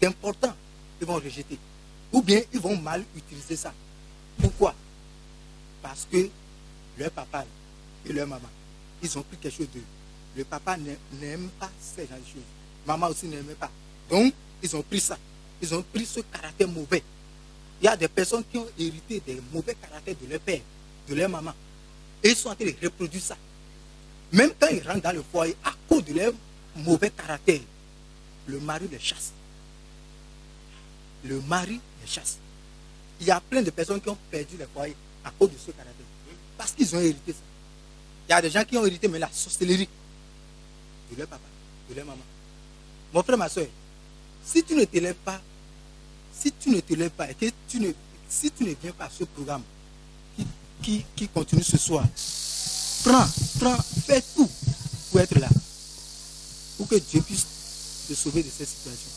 [SPEAKER 5] d'important, ils vont rejeter. Ou bien, ils vont mal utiliser ça. Pourquoi? Parce que leur papa et leur maman, ils ont pris quelque chose d'eux. Le papa n'aime pas ces genre de choses. Maman aussi n'aimait pas. Donc, ils ont pris ça. Ils ont pris ce caractère mauvais. Il y a des personnes qui ont hérité des mauvais caractères de leur père, de leur maman. Et ils sont en train de reproduire ça. Même quand ils rentrent dans le foyer, à cause de leur mauvais caractère, le mari les chasse. Le mari les chasse. Il y a plein de personnes qui ont perdu les foyers à cause de ce caractère. Parce qu'ils ont hérité ça. Il y a des gens qui ont hérité mais la sorcellerie de leur papa, de leur maman. Mon frère, ma soeur, si tu ne te lèves pas, et que si tu ne viens pas à ce programme qui continue ce soir, fais tout pour être là. Pour que Dieu puisse te sauver de cette situation.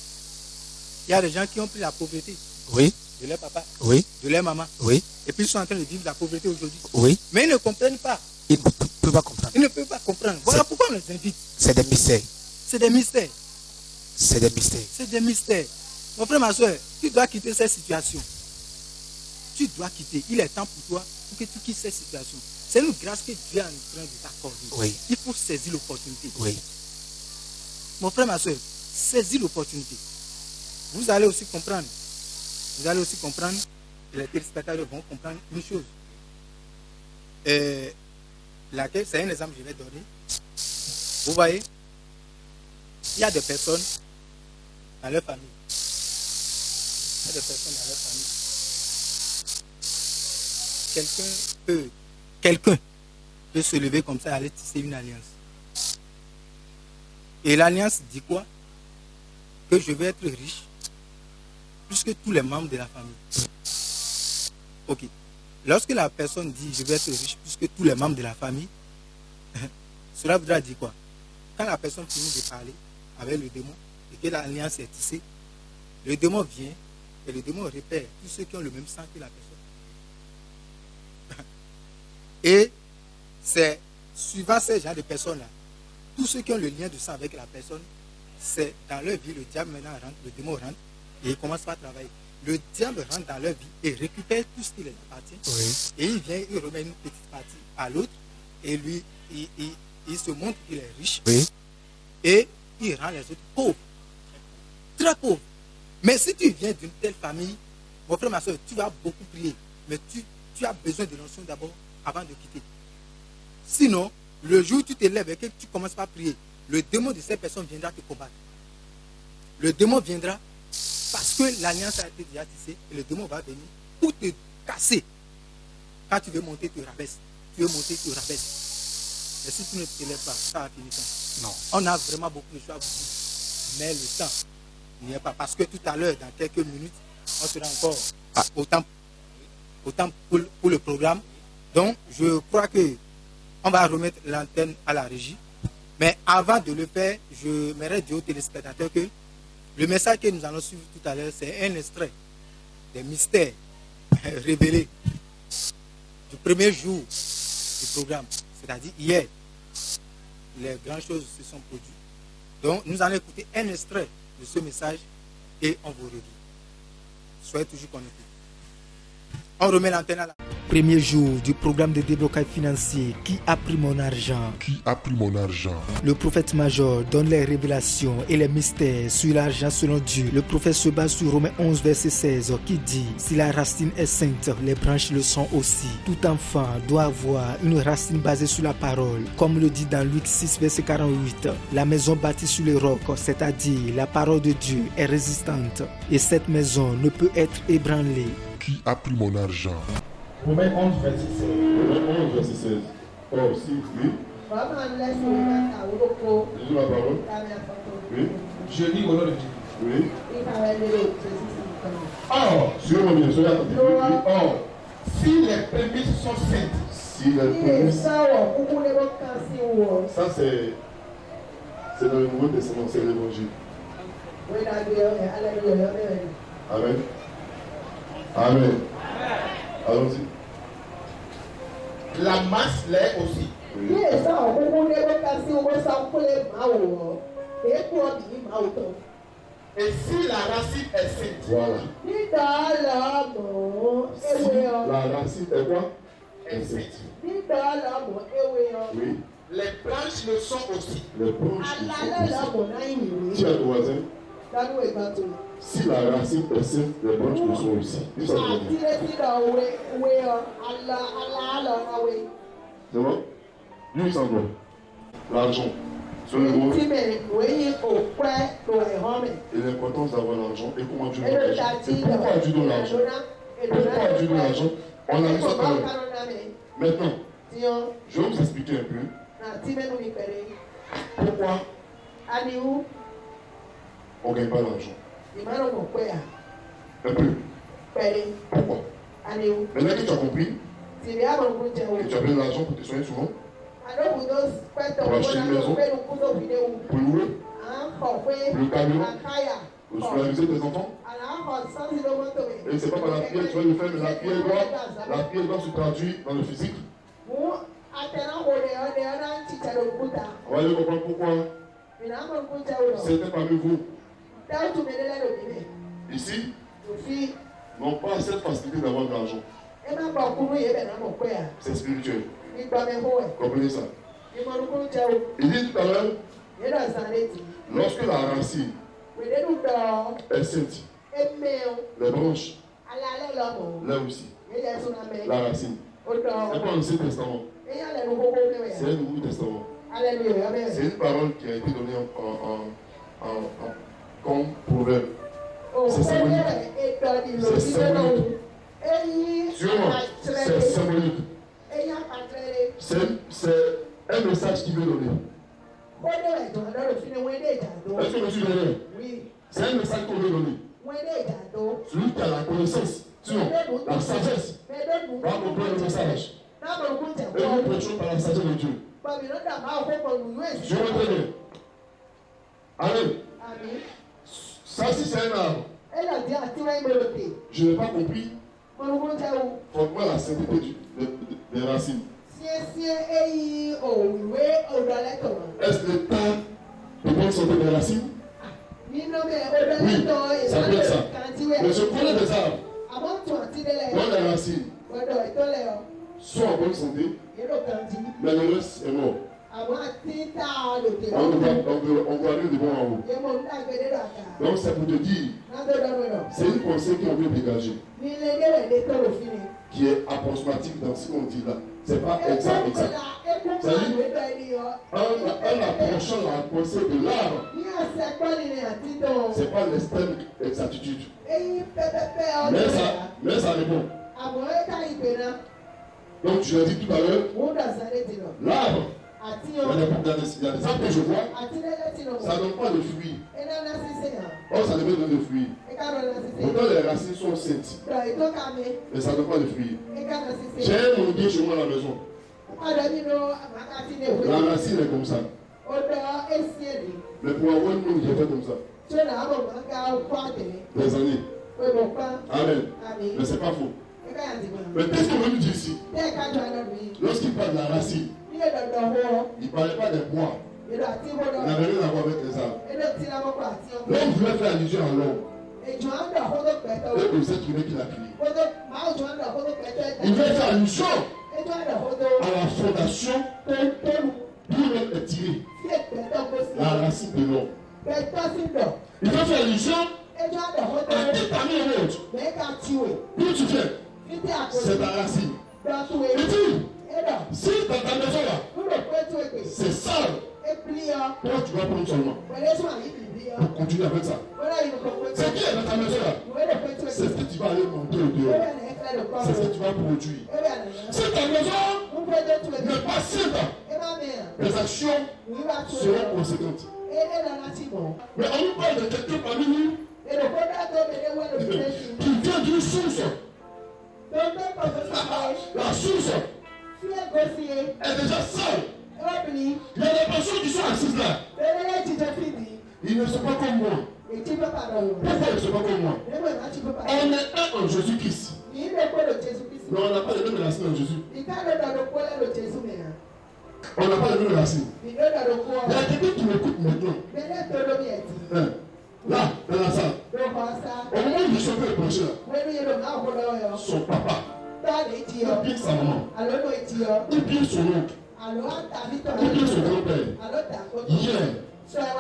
[SPEAKER 5] Il y a des gens qui ont pris la pauvreté.
[SPEAKER 6] Oui.
[SPEAKER 5] De leur papa.
[SPEAKER 6] Oui.
[SPEAKER 5] De leur maman.
[SPEAKER 6] Oui.
[SPEAKER 5] Et puis ils sont en train de vivre la pauvreté aujourd'hui.
[SPEAKER 6] Oui.
[SPEAKER 5] Mais ils ne comprennent pas.
[SPEAKER 6] Ils ne peuvent pas comprendre.
[SPEAKER 5] Ils ne peuvent pas comprendre. Voilà pourquoi on les invite.
[SPEAKER 6] C'est des mystères.
[SPEAKER 5] C'est des mystères.
[SPEAKER 6] C'est des mystères.
[SPEAKER 5] C'est des mystères. Mon frère, ma soeur, tu dois quitter cette situation. Tu dois quitter. Il est temps pour toi pour que tu quittes cette situation. C'est une grâce que Dieu est en train de t'accorder.
[SPEAKER 6] Oui.
[SPEAKER 5] Il faut saisir l'opportunité.
[SPEAKER 6] Oui.
[SPEAKER 5] Mon frère, ma soeur, saisis l'opportunité. Vous allez aussi comprendre. Vous allez aussi comprendre. Les téléspectateurs vont comprendre une chose. Laquelle, c'est un exemple que je vais donner. Vous voyez, il y a des personnes dans leur famille. Il y a des personnes dans leur famille. Quelqu'un peut se lever comme ça et aller tisser une alliance. Et l'alliance dit quoi? Que je vais être riche plus que tous les membres de la famille. Ok. Lorsque la personne dit je vais être riche plus que tous les membres de la famille, cela voudra dire quoi? Quand la personne finit de parler avec le démon et que l'alliance est tissée, le démon vient et le démon repère tous ceux qui ont le même sang que la personne. Et c'est suivant ces gens de personnes-là, tous ceux qui ont le lien de sang avec la personne, c'est dans leur vie, le diable maintenant rentre, le démon rentre et il commence par travailler. Le diable rentre dans leur vie et récupère tout ce qui les appartient.
[SPEAKER 6] Oui.
[SPEAKER 5] Et il vient, il remet une petite partie à l'autre et lui, il se montre qu'il est riche.
[SPEAKER 6] Oui.
[SPEAKER 5] Et il rend les autres pauvres. Très pauvres. Mais si tu viens d'une telle famille, mon frère, ma soeur, tu vas beaucoup prier. Mais tu as besoin de l'onction d'abord avant de quitter. Sinon, le jour où tu te lèves et que tu commences par prier, le démon de cette personne viendra te combattre. Le démon viendra parce que l'alliance a été déjà tissée et le démon va venir pour te casser. Quand tu veux monter, tu rabaisses. Tu veux monter, tu rabaisses. Et si tu ne te lèves pas, ça va finir quand?
[SPEAKER 6] Non.
[SPEAKER 5] On a vraiment beaucoup de choses à vous dire. Mais le temps n'y est pas. Parce que tout à l'heure, dans quelques minutes, on sera encore autant pour le programme. Donc, je crois que on va remettre l'antenne à la régie. Mais avant de le faire, je m'aimerais dire aux téléspectateurs que le message que nous allons suivre tout à l'heure, c'est un extrait des mystères révélés du premier jour du programme. C'est-à-dire hier, les grandes choses se sont produites. Donc, nous allons écouter un extrait de ce message et on vous revient. Soyez toujours connectés. On remet l'antenne à la...
[SPEAKER 1] Premier jour du programme de déblocage financier. Qui a pris mon argent?
[SPEAKER 2] Qui a pris mon argent?
[SPEAKER 1] Le prophète major donne les révélations et les mystères sur l'argent selon Dieu. Le prophète se base sur Romains 11 verset 16 qui dit: si la racine est sainte, les branches le sont aussi. Tout enfant doit avoir une racine basée sur la parole. Comme le dit dans Luc 6 verset 48, la maison bâtie sur le roc, c'est-à-dire la parole de Dieu, est résistante et cette maison ne peut être ébranlée.
[SPEAKER 2] Qui a pris mon argent?
[SPEAKER 3] Romains 11, verset 16.
[SPEAKER 2] Romains 11, verset 16. Oh, si, oui. Lisons la parole. Oui.
[SPEAKER 3] Je lis au nom de Dieu.
[SPEAKER 2] Oui.
[SPEAKER 3] Or,
[SPEAKER 2] Suivez-moi bien, soyez attentifs. Oui, oui.
[SPEAKER 3] or, si les prémices sont saintes,
[SPEAKER 2] Si les prémices, ça c'est dans le Nouveau Testament, c'est l'évangile. Amen. Amen. Allons-y.
[SPEAKER 3] La masse l'est aussi.
[SPEAKER 2] Oui.
[SPEAKER 3] Et si la racine est sainte,
[SPEAKER 2] Voilà. Si la racine est quoi?
[SPEAKER 3] est sainte.
[SPEAKER 2] Oui.
[SPEAKER 3] Les branches le sont aussi.
[SPEAKER 2] Les branches sont aussi. Tiens, voisin. Si la racine est sainte, les branches le sont aussi. Dis ça, voisin. C'est bon? Lui, s'en va. L'argent. Sur le mot. Et l'importance d'avoir l'argent et comment Dieu donne l'argent. Et pourquoi Dieu donne l'argent? Pourquoi Dieu donne l'argent? On a vu ça tout à l'heure. Maintenant, je vais vous expliquer un peu pourquoi on ne gagne pas l'argent. Un peu. Pourquoi? Maintenant que tu as compris que tu as besoin d'argent pour te soigner souvent, pour acheter une maison, pour louer, pour le camion, pour scolariser tes enfants. Et c'est pas par la prière que tu vas le faire, mais la prière doit se traduire dans le physique. On va aller comprendre pourquoi certains parmi vous, ici, n'ont pas cette facilité d'avoir de l'argent. C'est spirituel. Comprenez ça. Il dit tout à l'heure, lorsque la racine est sainte, les branches, là aussi, la racine. C'est pas l'Ancien Testament, c'est le Nouveau Testament. C'est une parole qui a été donnée comme proverbe. C'est symbolique. C'est symbolique. Sûrement, c'est symbolique. C'est un message qui veut donner. Est-ce que monsieur donne? C'est un message qu'on veut donner. Celui qui a la connaissance, sinon la sagesse, va comprendre le message. Et nous prêchons par la sagesse de Dieu. Je vais très bien. Amen. Ça, si c'est un arbre, je n'ai pas compris fortement la sainteté des racines. Est-ce le temps de bonne santé des racines? Oui, ça peut être ça. Mais je connais des arbres dont les racines sont en bonne santé, mais le reste est mort. On voit rien de bon en haut. Donc c'est pour te dire, c'est une pensée qu'on veut dégager, qui est approximative dans ce qu'on dit là. C'est pas exact. C'est-à-dire, en approchant la pensée de l'arbre, c'est pas l'extrême exactitude. Mais ça répond. Donc tu l'as dit tout à l'heure, l'arbre, il y a des arbres que je vois, ça ne donne pas de fruits. Or, ça devait donner des fruits. Pourtant, les racines sont saintes, mais ça ne donne pas de fruits. J'ai un manguier chez moi à la maison. La racine est comme ça. Mais pour avoir une mangue, j'ai fait comme ça. Des années. Amen. Mais c'est pas faux. Mais qu'est-ce qu'on veut nous dire ici? Lorsqu'il parle de la racine, il ne parlait pas des bois. Il n'avait rien à voir avec les arbres. L'homme voulait faire allusion à l'homme. Et vous êtes trouvé qu'il a crié. Il veut faire allusion à la fondation d'où l'homme est tiré. La racine de l'homme. Il veut faire allusion à qui parmi les autres. D'où tu viens? C'est ta racine. Il dit, si dans ta maison là, c'est sale, toi tu vas prendre seulement. Pour continuer avec ça. C'est qui est dans ta maison là? C'est ce que tu vas aller monter au dehors. C'est ce que tu vas produire. Si ta maison n'est pas sainte, les actions seront conséquentes. Mais on nous parle de quelqu'un parmi nous qui vient d'une source. La source est déjà sale. Il y a des personnes qui sont assises là. Ils ne sont pas comme moi. Pourquoi ils ne sont pas comme moi? On est un en Jésus-Christ. Mais on n'a pas les mêmes racines en Jésus. On n'a pas les mêmes racines. Il y a quelqu'un qui m'écoute maintenant. Là, dans la salle. Au moment où je suis en train de prêcher là, son papa, il pille sa maman, il pille son oncle, il pille son grand-père. Hier,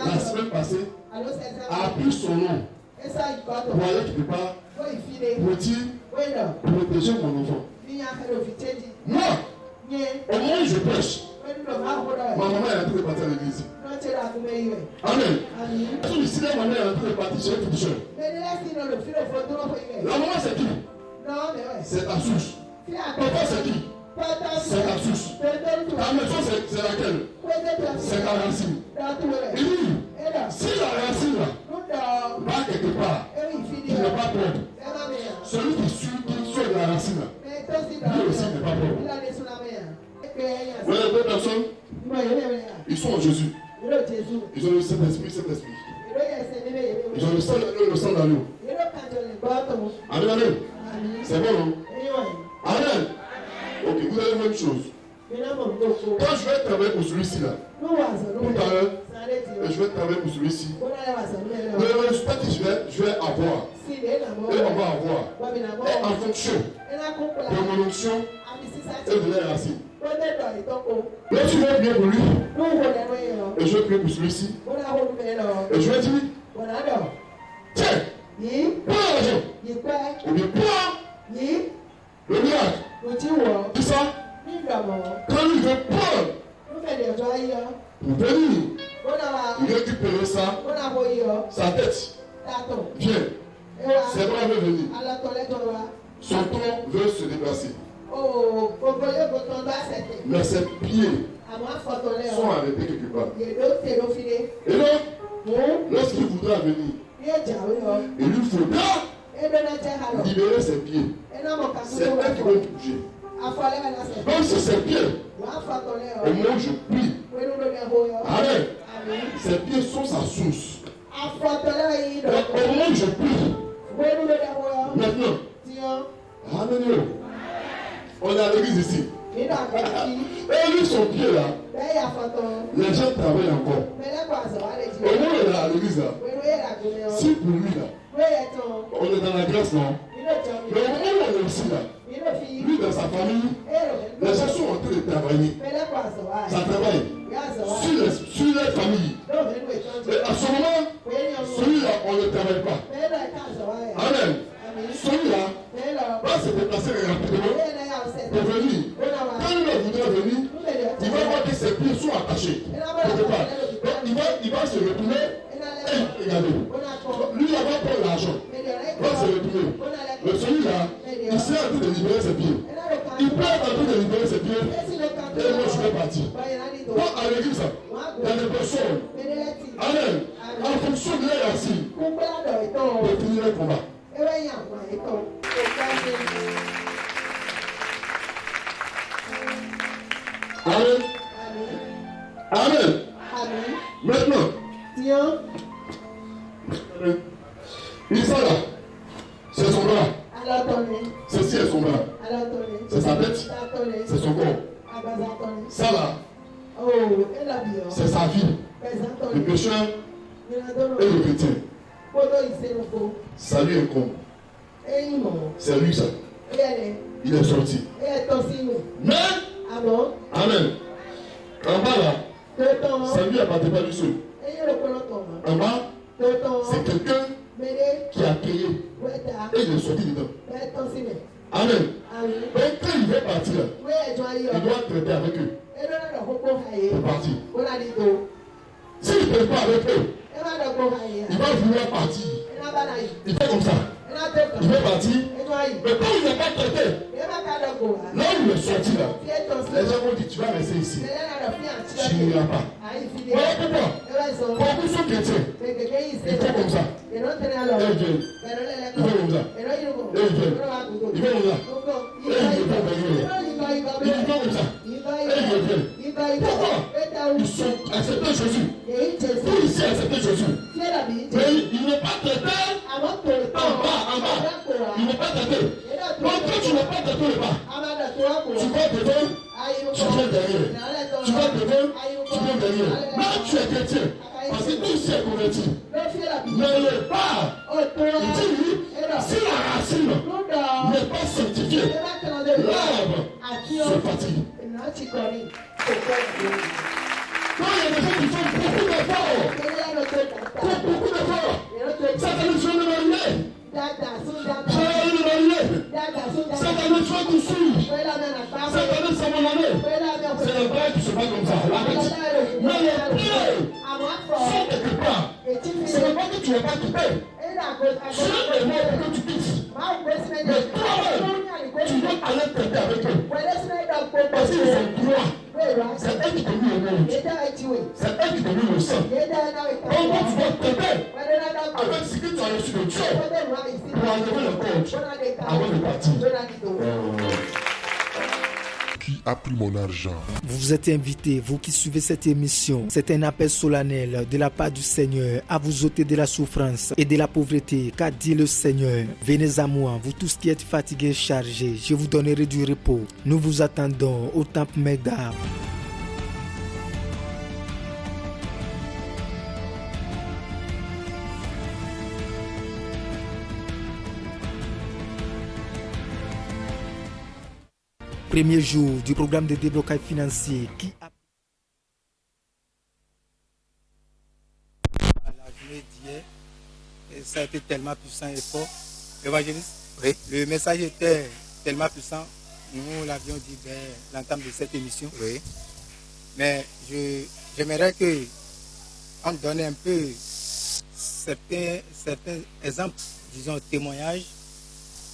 [SPEAKER 2] la semaine passée, a pris son nom pour aller quelque part pour dire protéger mon enfant. Moi, au moment où je prêche, ma maman est en train de partir à l'église. Amen. Parce que si la maman est en train de partir chez le futur, la maman c'est qui? C'est ta souche. Papa c'est qui? C'est ta souche. Ta maison c'est laquelle? C'est ta racine. Il dit, si la racine là va quelque part, il n'est pas propre. Celui qui suit la racine là, lui aussi n'est pas propre. Vous voyez deux personnes, ils sont en Jésus. Ils ont le Saint-Esprit. Ils ont le sang d'agneau. Amen, amen. C'est bon, non? Amen. Ok, vous avez la même chose. Quand je vais travailler pour celui-ci là, tout à l'heure, je vais travailler pour celui-ci. Le résultat que je vais avoir, et on va avoir, est en fonction de mon onction et de la racine. Là, tu vas prier pour lui, et je vais prier pour celui-ci, et je vais dire, tiens, prends l'argent, ou bien prends le miracle. Tout ça, quand il veut prendre pour venir, il récupère ça, sa tête, viens, ses bras veulent venir, son tronc veut se déplacer. Mais ses pieds sont arrêtés quelque part. Et donc, lorsqu'il voudra venir, il lui faudra libérer ses pieds. C'est eux qui vont bouger. Donc si ses pieds, au moment où je prie, amen, ses pieds sont sa source. Donc, au moment où je prie, maintenant, amen, on est à l'église ici. Et lui, son pied là, les gens travaillent encore. Au moment où il est à l'église là, si pour lui là, on est dans la grâce non. Mais au moment où on est ici là, lui dans sa famille, les gens sont en train de travailler. Ça travaille sur les familles. Et à ce moment, celui-là, on ne travaille pas. Amen. Celui-là va se déplacer rapidement pour venir. Quand il voudra venir, il va voir que ses pieds sont attachés. Donc il va se retourner et regarder. Lui, il va prendre l'argent. Il va se retourner. Mais celui-là, il sait en train de libérer ses pieds. Il peut être en train de libérer ses pieds. Et moi, je vais partir. Moi, à l'église, il y a des personnes. Amen. En fonction de leur racine, pour finir le combat. Amen. Amen. Maintenant, il s'en là. C'est son bras. Ceci est son bras. C'est sa tête. C'est son corps. Ça là. C'est sa vie. Le pécheur et le chrétien. Ça lui incombe. C'est lui ça. Il est sorti. Mais, amen. En bas là, ça lui appartient pas du seul. En bas, c'est quelqu'un qui a payé et il est sorti dedans. Amen. Donc quand il veut partir, il doit traiter avec eux pour partir. S'il ne traite pas avec eux, il va vouloir partir. Il fait comme ça. Il veut partir. Mais quand il n'est pas traité, là où il est sorti là, les gens vont dire tu vas rester ici. Tu n'iras pas. Voilà pourquoi. Beaucoup sont chrétiens. Ils font comme ça. Et ils viennent. Ils font comme ça. Et ils viennent. Ils font comme ça. Et ils viennent. Ils font comme ça. Et ils viennent. Pourquoi ils sont acceptés Jésus. Tous ici acceptés Jésus. Mais ils n'ont pas tous les pas. Tu vas devant, tu viens derrière. Tu vas devant, tu viens derrière. Là, tu es chrétien. Parce que tout s'est converti. Mais le pas, il dit lui, si la racine n'est pas sanctifiée, l'arbre se fatigue. Quand il y a des gens qui font beaucoup d'efforts, ça va nous faire le marier. Ça va nous marier. Ça va nous faire construire. Ça va nous faire mon année. C'est le vrai qui se bat comme ça. Mais les prêts sont quelque part. Ce n'est pas que tu n'es pas coupé. C'est le mot que tu quittes. Mais toi-même, tu dois aller traiter avec eux. Parce qu'ils ont droit. C'est eux qui te mis au monde. C'est eux qui te mis au sang. Donc tu dois traiter avec ce que tu as reçu de Dieu pour enlever le compte avant de partir.
[SPEAKER 7] Qui a pris mon argent?
[SPEAKER 1] Vous êtes invités, vous qui suivez cette émission. C'est un appel solennel de la part du Seigneur à vous ôter de la souffrance et de la pauvreté. Qu'a dit le Seigneur? Venez à moi, vous tous qui êtes fatigués et chargés, je vous donnerai du repos. Nous vous attendons au temple Megdab. Premier jour du programme de déblocage financier qui a...
[SPEAKER 5] La journée d'hier, ça a été tellement puissant et fort. Évangéliste,
[SPEAKER 6] Oui.
[SPEAKER 5] le message était tellement puissant. Nous l'avions dit dès l'entame de cette émission.
[SPEAKER 6] Oui.
[SPEAKER 5] Mais j'aimerais que on donne un peu certains exemples, disons témoignages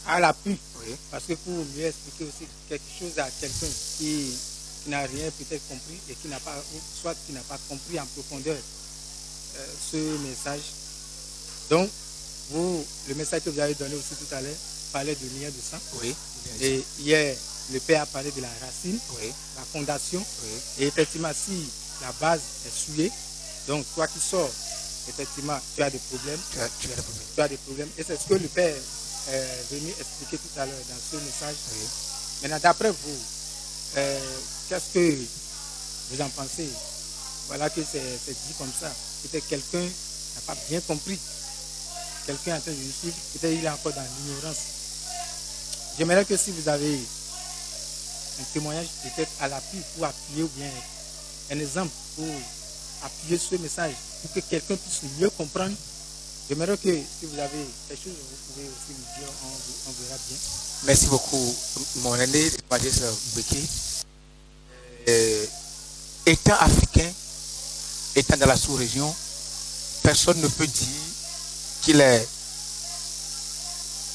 [SPEAKER 5] à l'appui.
[SPEAKER 6] Oui.
[SPEAKER 5] Parce que pour lui expliquer aussi quelque chose à quelqu'un qui n'a rien peut-être compris et qui n'a pas, soit qui n'a pas compris en profondeur ce message. Donc, vous, le message que vous avez donné aussi tout à l'heure parlait de lien de sang.
[SPEAKER 6] Oui.
[SPEAKER 5] Et hier, le Père a parlé de la racine,
[SPEAKER 6] Oui.
[SPEAKER 5] la fondation.
[SPEAKER 6] Oui.
[SPEAKER 5] Et effectivement, si la base est souillée, donc toi qui sors, effectivement, tu as des problèmes.
[SPEAKER 6] Tu as des problèmes.
[SPEAKER 5] Tu as des problèmes. Et c'est ce que le Père est venu expliquer tout à l'heure dans ce message.
[SPEAKER 6] Oui.
[SPEAKER 5] Maintenant, d'après vous, qu'est-ce que vous en pensez? Voilà que c'est dit comme ça. Peut-être quelqu'un n'a pas bien compris. Quelqu'un est en train de nous suivre, peut-être il est encore dans l'ignorance. J'aimerais que si vous avez un témoignage peut-être à l'appui pour appuyer ou bien un exemple pour appuyer ce message, pour que quelqu'un puisse mieux comprendre, j'aimerais que si vous avez quelque chose, vous pouvez aussi nous dire, on verra bien.
[SPEAKER 6] Merci beaucoup, mon aîné, évangéliste Beki. Étant africain, étant dans la sous-région, personne ne peut dire qu'il est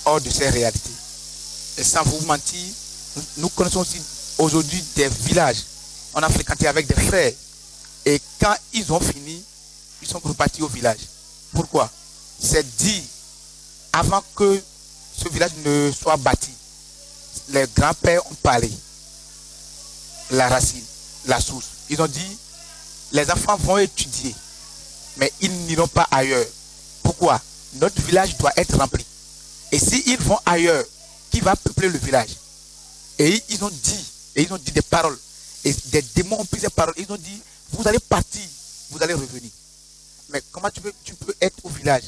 [SPEAKER 6] hors de ces réalités. Et sans vous mentir, nous connaissons aussi aujourd'hui des villages. On a fréquenté avec des frères. Et quand ils ont fini, ils sont repartis au village. Pourquoi? C'est dit, avant que ce village ne soit bâti, les grands-pères ont parlé. La racine, la source. Ils ont dit, les enfants vont étudier, mais ils n'iront pas ailleurs. Pourquoi? Notre village doit être rempli. Et s'ils vont ailleurs, qui va peupler le village? Et ils ont dit des paroles. Et des démons ont pris ces paroles. Ils ont dit, vous allez partir, vous allez revenir. Mais comment tu peux être au village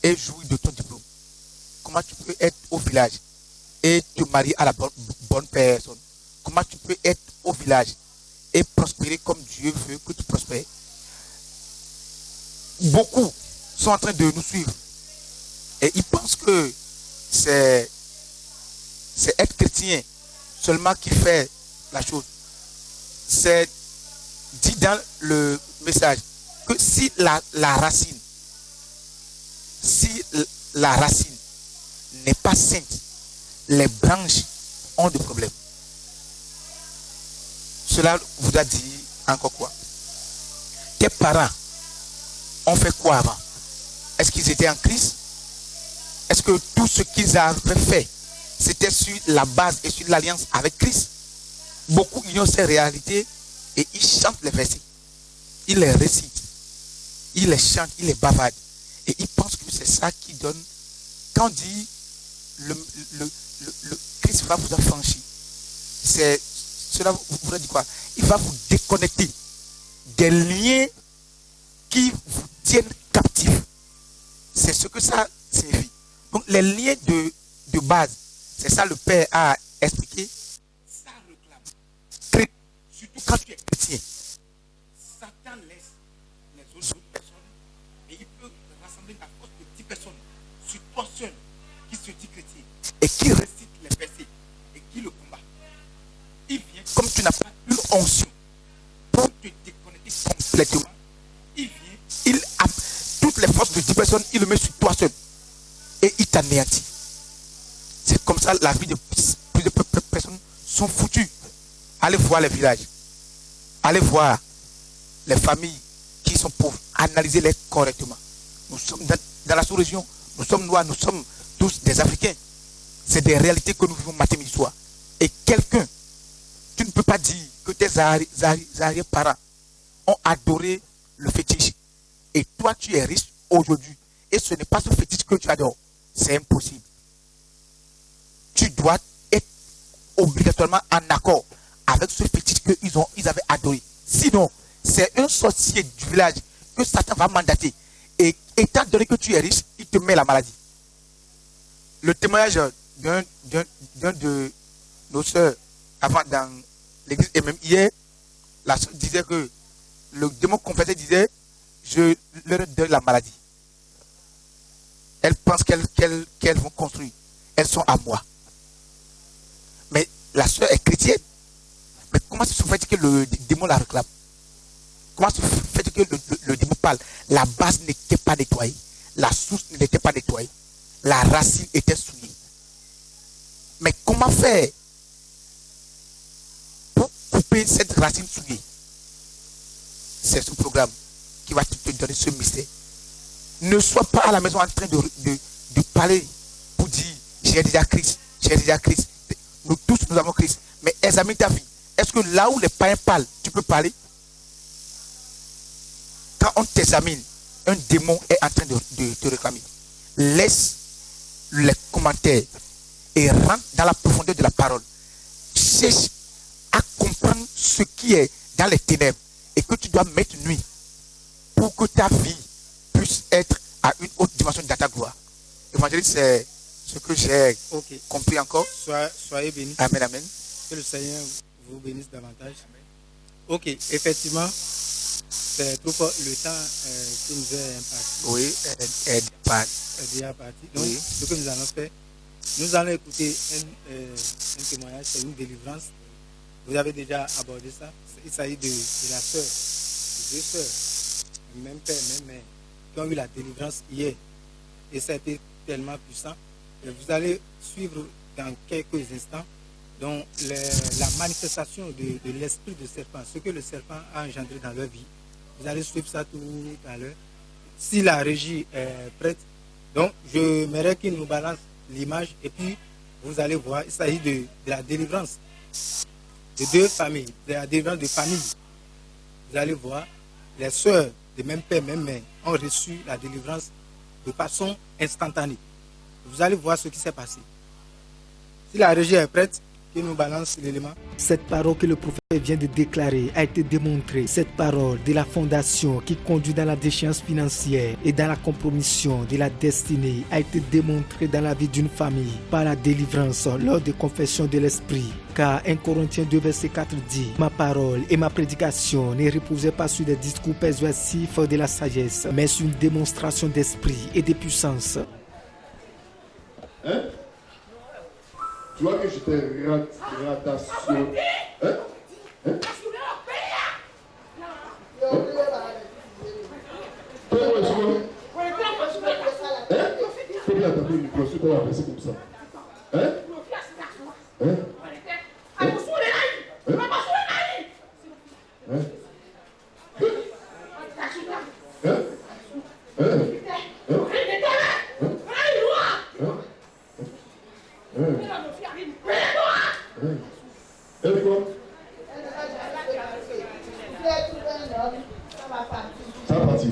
[SPEAKER 6] et jouir de ton diplôme? Comment tu peux être au village et te marier à la bonne personne? Comment tu peux être au village et prospérer comme Dieu veut que tu prospères? Beaucoup sont en train de nous suivre. Et ils pensent que c'est être chrétien seulement qui fait la chose. C'est dit dans le message que si la racine n'est pas sainte, les branches ont des problèmes. Cela vous a dit encore quoi? Tes parents ont fait quoi avant? Est-ce qu'ils étaient en Christ? Est-ce que tout ce qu'ils avaient fait, c'était sur la base et sur l'alliance avec Christ? Beaucoup ignorent ces réalités et ils chantent les versets. Ils les récitent. Ils les chantent, ils les bavardent. Et ils pensent que c'est ça qui donne. Quand on dit le Christ va vous affranchir. Cela voudrait dire quoi? Il va vous déconnecter des liens qui vous tiennent captifs. C'est ce que ça signifie. Donc les liens de base, c'est ça le Père a expliqué. Ça réclame. Surtout quand tu es chrétien. Satan laisse les autres personnes et il peut rassembler à force de 10 personnes sur toi seul qui se dit chrétien et qui récite les versets et qui le combat. Il vient, comme tu n'as pas une onction pour te déconnecter complètement, il vient, il a toutes les forces de 10 personnes, il le met sur toi seul et il t'anéantit. C'est comme ça la vie de plusieurs personnes sont foutues. Allez voir les villages, allez voir les familles qui sont pauvres, analysez-les correctement. Nous sommes dans la sous-région, nous sommes noirs, nous sommes tous des Africains. C'est des réalités que nous vivons matin, midi, soir. Et quelqu'un, tu ne peux pas dire que tes arrière-parents ont adoré le fétiche. Et toi, tu es riche aujourd'hui. Et ce n'est pas ce fétiche que tu adores. C'est impossible. Tu dois être obligatoirement en accord avec ce fétiche qu'ils avaient adoré. Sinon, c'est un sorcier du village que Satan va mandater. Et étant donné que tu es riche, il te met la maladie. Le témoignage d'un de nos soeurs avant dans l'église, et même hier, la soeur disait que le démon confessé disait, je leur donne la maladie. Elles pensent qu'elles vont construire. Elles sont à moi. Mais la soeur est chrétienne. Mais comment se fait que le démon la réclame? Comment se fait que le démon parle? La base n'était pas nettoyée. La source n'était pas nettoyée. La racine était souillée. Mais comment faire pour couper cette racine souillée? C'est ce programme qui va te donner ce mystère. Ne sois pas à la maison en train de parler pour dire j'ai déjà Christ, j'ai déjà Christ. Nous tous nous avons Christ. Mais examine ta vie. Est-ce que là où les païens parlent, tu peux parler? Quand on t'examine, un démon est en train de te réclamer. Laisse les commentaires et rentre dans la profondeur de la parole. Cherche à comprendre ce qui est dans les ténèbres et que tu dois mettre nuit pour que ta vie puisse être à une haute dimension de ta gloire. Évangéliste, c'est ce que j'ai compris encore.
[SPEAKER 5] Soyez bénis.
[SPEAKER 6] Amen, amen.
[SPEAKER 5] Que le Seigneur vous bénisse davantage. Amen. Ok, effectivement, c'est trop fort le temps qui nous est imparti.
[SPEAKER 6] Oui,
[SPEAKER 5] est déjà parti. Donc, oui. Ce que nous allons faire, nous allons écouter un témoignage, c'est une délivrance. Vous avez déjà abordé ça. Il s'agit de la sœur, de deux sœurs, même père, même mère, qui ont eu la délivrance hier. Et ça a été tellement puissant. Et vous allez suivre dans quelques instants donc, la manifestation de l'esprit de serpent, ce que le serpent a engendré dans leur vie. Vous allez suivre ça tout à l'heure. Si la régie est prête, donc je m'aimerais qu'il nous balance l'image et puis vous allez voir, il s'agit de la délivrance de deux familles, de la délivrance de famille. Vous allez voir, les sœurs de même père, même mère ont reçu la délivrance de façon instantanée. Vous allez voir ce qui s'est passé. Si la régie est prête, qu'il nous balance l'élément.
[SPEAKER 1] Cette parole que le prophète vient de déclarer a été démontrée. Cette parole de la fondation qui conduit dans la déchéance financière et dans la compromission de la destinée a été démontrée dans la vie d'une famille par la délivrance lors des confessions de l'esprit. Car 1 Corinthiens 2 verset 4 dit: ma parole et ma prédication ne reposaient pas sur des discours persuasifs de la sagesse, mais sur une démonstration d'esprit et de puissance.
[SPEAKER 2] Hein? Tu vois que j'étais ratation. Hein? Hein? Combien t'as pris une cloche, tu l'as passé comme ça? Hein? Hein? Hein? Ça va partir.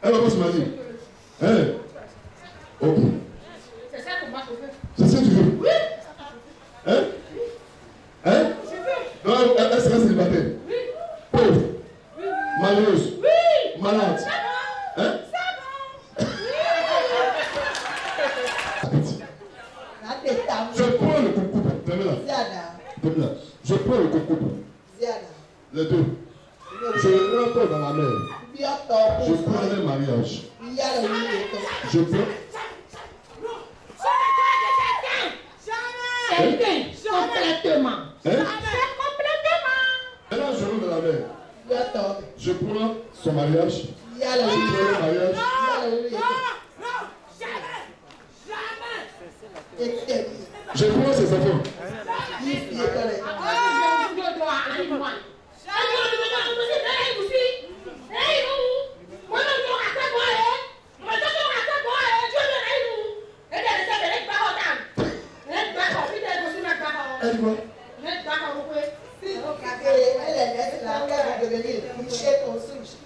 [SPEAKER 2] Elle va pas se marier. Ok.
[SPEAKER 3] C'est ça qu'on va te faire.
[SPEAKER 2] C'est ça que tu veux?
[SPEAKER 3] Oui.
[SPEAKER 2] Non, elle sera célibataire.
[SPEAKER 3] Oui.
[SPEAKER 2] Pauvre.
[SPEAKER 3] Oui.
[SPEAKER 2] Malheureuse.
[SPEAKER 3] Oui.
[SPEAKER 2] Malade.
[SPEAKER 3] C'est bon.
[SPEAKER 2] Je prends le concombre. Fermez-la. Fermez-la. Je prends le concombre. Les deux. Je le rentre dans la mer. Je prends le mariage. Je prends.
[SPEAKER 3] Complètement.
[SPEAKER 2] Maintenant, je rentre dans la mer. Je prends son mariage. Je prends le mariage. Je prends ses enfants. Elle dit quoi?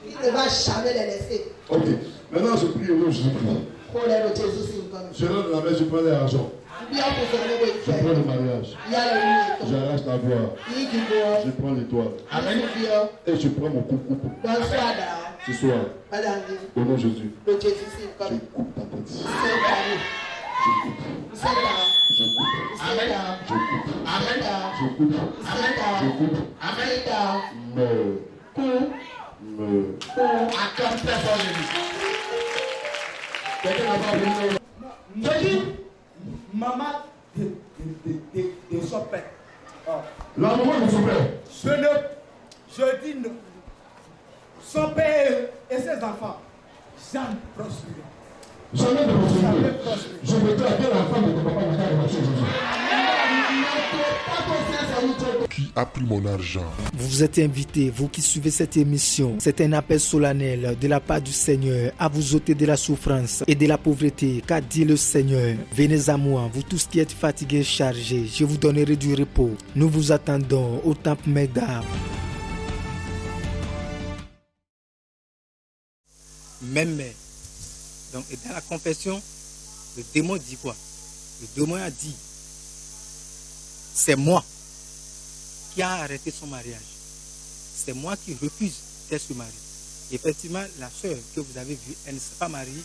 [SPEAKER 4] Il ne va jamais les laisser.
[SPEAKER 2] Ok. Maintenant, je prie au nom de Jésus-Christ. Je rentre dans la mer, je prends l'argent. Je prends le mariage. J'arrache la voix. Je prends l'étoile. Et je prends mon coupe. Ce soir, au nom de Jésus, je coupe ta tête. Je coupe. Je coupe. Je coupe. Je coupe. Je coupe.
[SPEAKER 3] Acclame très fort Jésus. Quelqu'un n'a pas oublié. Je dis, maman de son père.
[SPEAKER 2] La maman de son père.
[SPEAKER 3] Je dis non. Son père et ses enfants, jamais prospéré.
[SPEAKER 2] Jamais de prospérité. Je mettrai à la femme de ton papa dans la voiture aujourd'hui.
[SPEAKER 7] Qui a pris mon argent?
[SPEAKER 1] Vous êtes invités, vous qui suivez cette émission. C'est un appel solennel de la part du Seigneur à vous ôter de la souffrance et de la pauvreté. Qu'a dit le Seigneur? Venez à moi, vous tous qui êtes fatigués et chargés, je vous donnerai du repos. Nous vous attendons au temple Megdar.
[SPEAKER 5] même mère. Donc, et dans la confession, le démon dit quoi? Le démon a dit, c'est moi qui a arrêté son mariage. C'est moi qui refuse qu'elle se marie. Et effectivement, la sœur que vous avez vue, elle ne s'est pas mariée.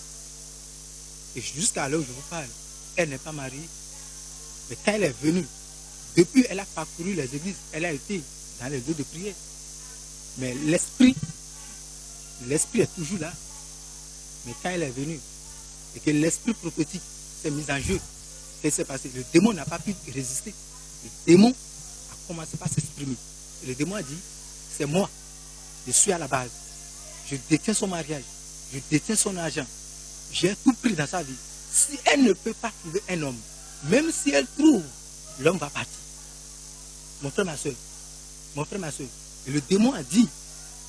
[SPEAKER 5] Et jusqu'à l'heure où je vous parle, elle n'est pas mariée. Mais quand elle est venue, depuis elle a parcouru les églises, elle a été dans les lieux de prière. Mais l'esprit est toujours là. Mais quand elle est venue, et que l'esprit prophétique s'est mis en jeu, qu'est-ce qui s'est passé? Le démon n'a pas pu résister. Le démon a commencé par s'exprimer. Et le démon a dit, c'est moi, je suis à la base. Je détiens son mariage, je détiens son argent. J'ai tout pris dans sa vie. Si elle ne peut pas trouver un homme, même si elle trouve, l'homme va partir. Mon frère, ma soeur. Et le démon a dit,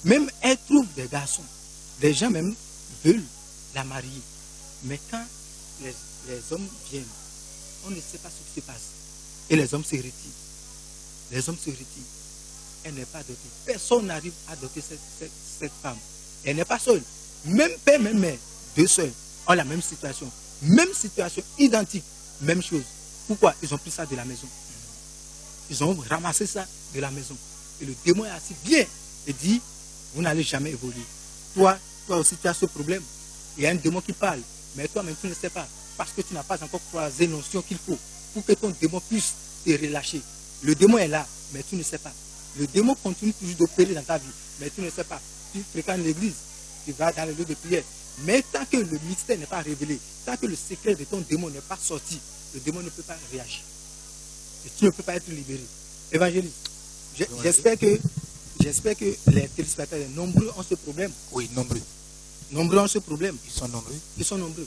[SPEAKER 5] même elle trouve des garçons. Les gens même veulent la marier. Mais quand les hommes viennent, on ne sait pas ce qui se passe. Et les hommes se retirent. Elle n'est pas dotée. Personne n'arrive à doter cette femme. Elle n'est pas seule. Même père, même mère, deux sœurs ont la même situation. Même situation, identique, même chose. Pourquoi? Ils ont pris ça de la maison. Ils ont ramassé ça de la maison. Et le démon est assis bien et dit, vous n'allez jamais évoluer. Toi aussi, tu as ce problème. Il y a un démon qui parle, mais toi-même, tu ne sais pas. Parce que tu n'as pas encore croisé notion qu'il faut pour que ton démon puisse te relâcher. Le démon est là, mais tu ne sais pas. Le démon continue toujours d'opérer dans ta vie, mais tu ne sais pas. Tu fréquentes l'église, tu vas dans les lieux de prière. Mais tant que le mystère n'est pas révélé, tant que le secret de ton démon n'est pas sorti, le démon ne peut pas réagir. Et tu ne peux pas être libéré. Évangéliste, j'espère que les téléspectateurs nombreux ont ce problème.
[SPEAKER 6] Oui, nombreux.
[SPEAKER 5] Nombreux ont ce problème.
[SPEAKER 6] Ils sont nombreux.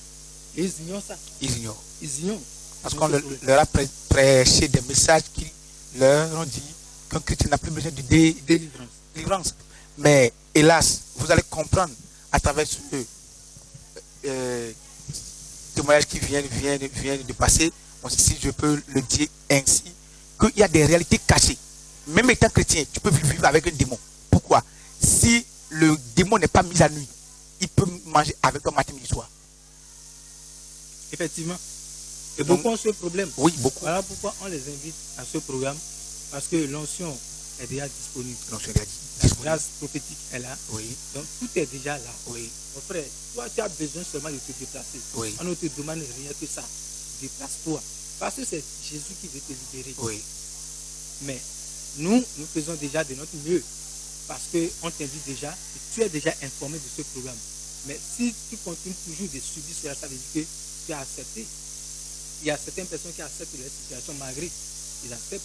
[SPEAKER 5] Et ils ignorent ça.
[SPEAKER 6] Ils ignorent. Parce
[SPEAKER 5] Ils
[SPEAKER 6] qu'on leur a prêché des messages qui leur ont dit qu'un chrétien n'a plus besoin de délivrance. Mais hélas, vous allez comprendre à travers ce témoignage qui vient de passer, si je peux le dire ainsi, qu'il y a des réalités cachées. Même étant chrétien, tu peux vivre avec un démon. Pourquoi? Si le démon n'est pas mis à nuit, il peut manger avec toi matin, midi, soir.
[SPEAKER 5] Effectivement. Et beaucoup ont ce problème.
[SPEAKER 6] Oui, beaucoup.
[SPEAKER 5] Voilà pourquoi on les invite à ce programme. Parce que l'onction est déjà disponible. La grâce prophétique est là.
[SPEAKER 6] Oui.
[SPEAKER 5] Donc tout est déjà là.
[SPEAKER 6] Oui.
[SPEAKER 5] Mon frère, toi tu as besoin seulement de te déplacer.
[SPEAKER 6] Oui.
[SPEAKER 5] On ne te demande rien que ça. Déplace-toi. Parce que c'est Jésus qui veut te libérer.
[SPEAKER 6] Oui.
[SPEAKER 5] Mais nous faisons déjà de notre mieux. Parce qu'on t'invite déjà et tu es déjà informé de ce programme. Mais si tu continues toujours de subir cela, ça veut dire que tu as accepté. Il y a certaines personnes qui acceptent leur situation malgré. Ils acceptent.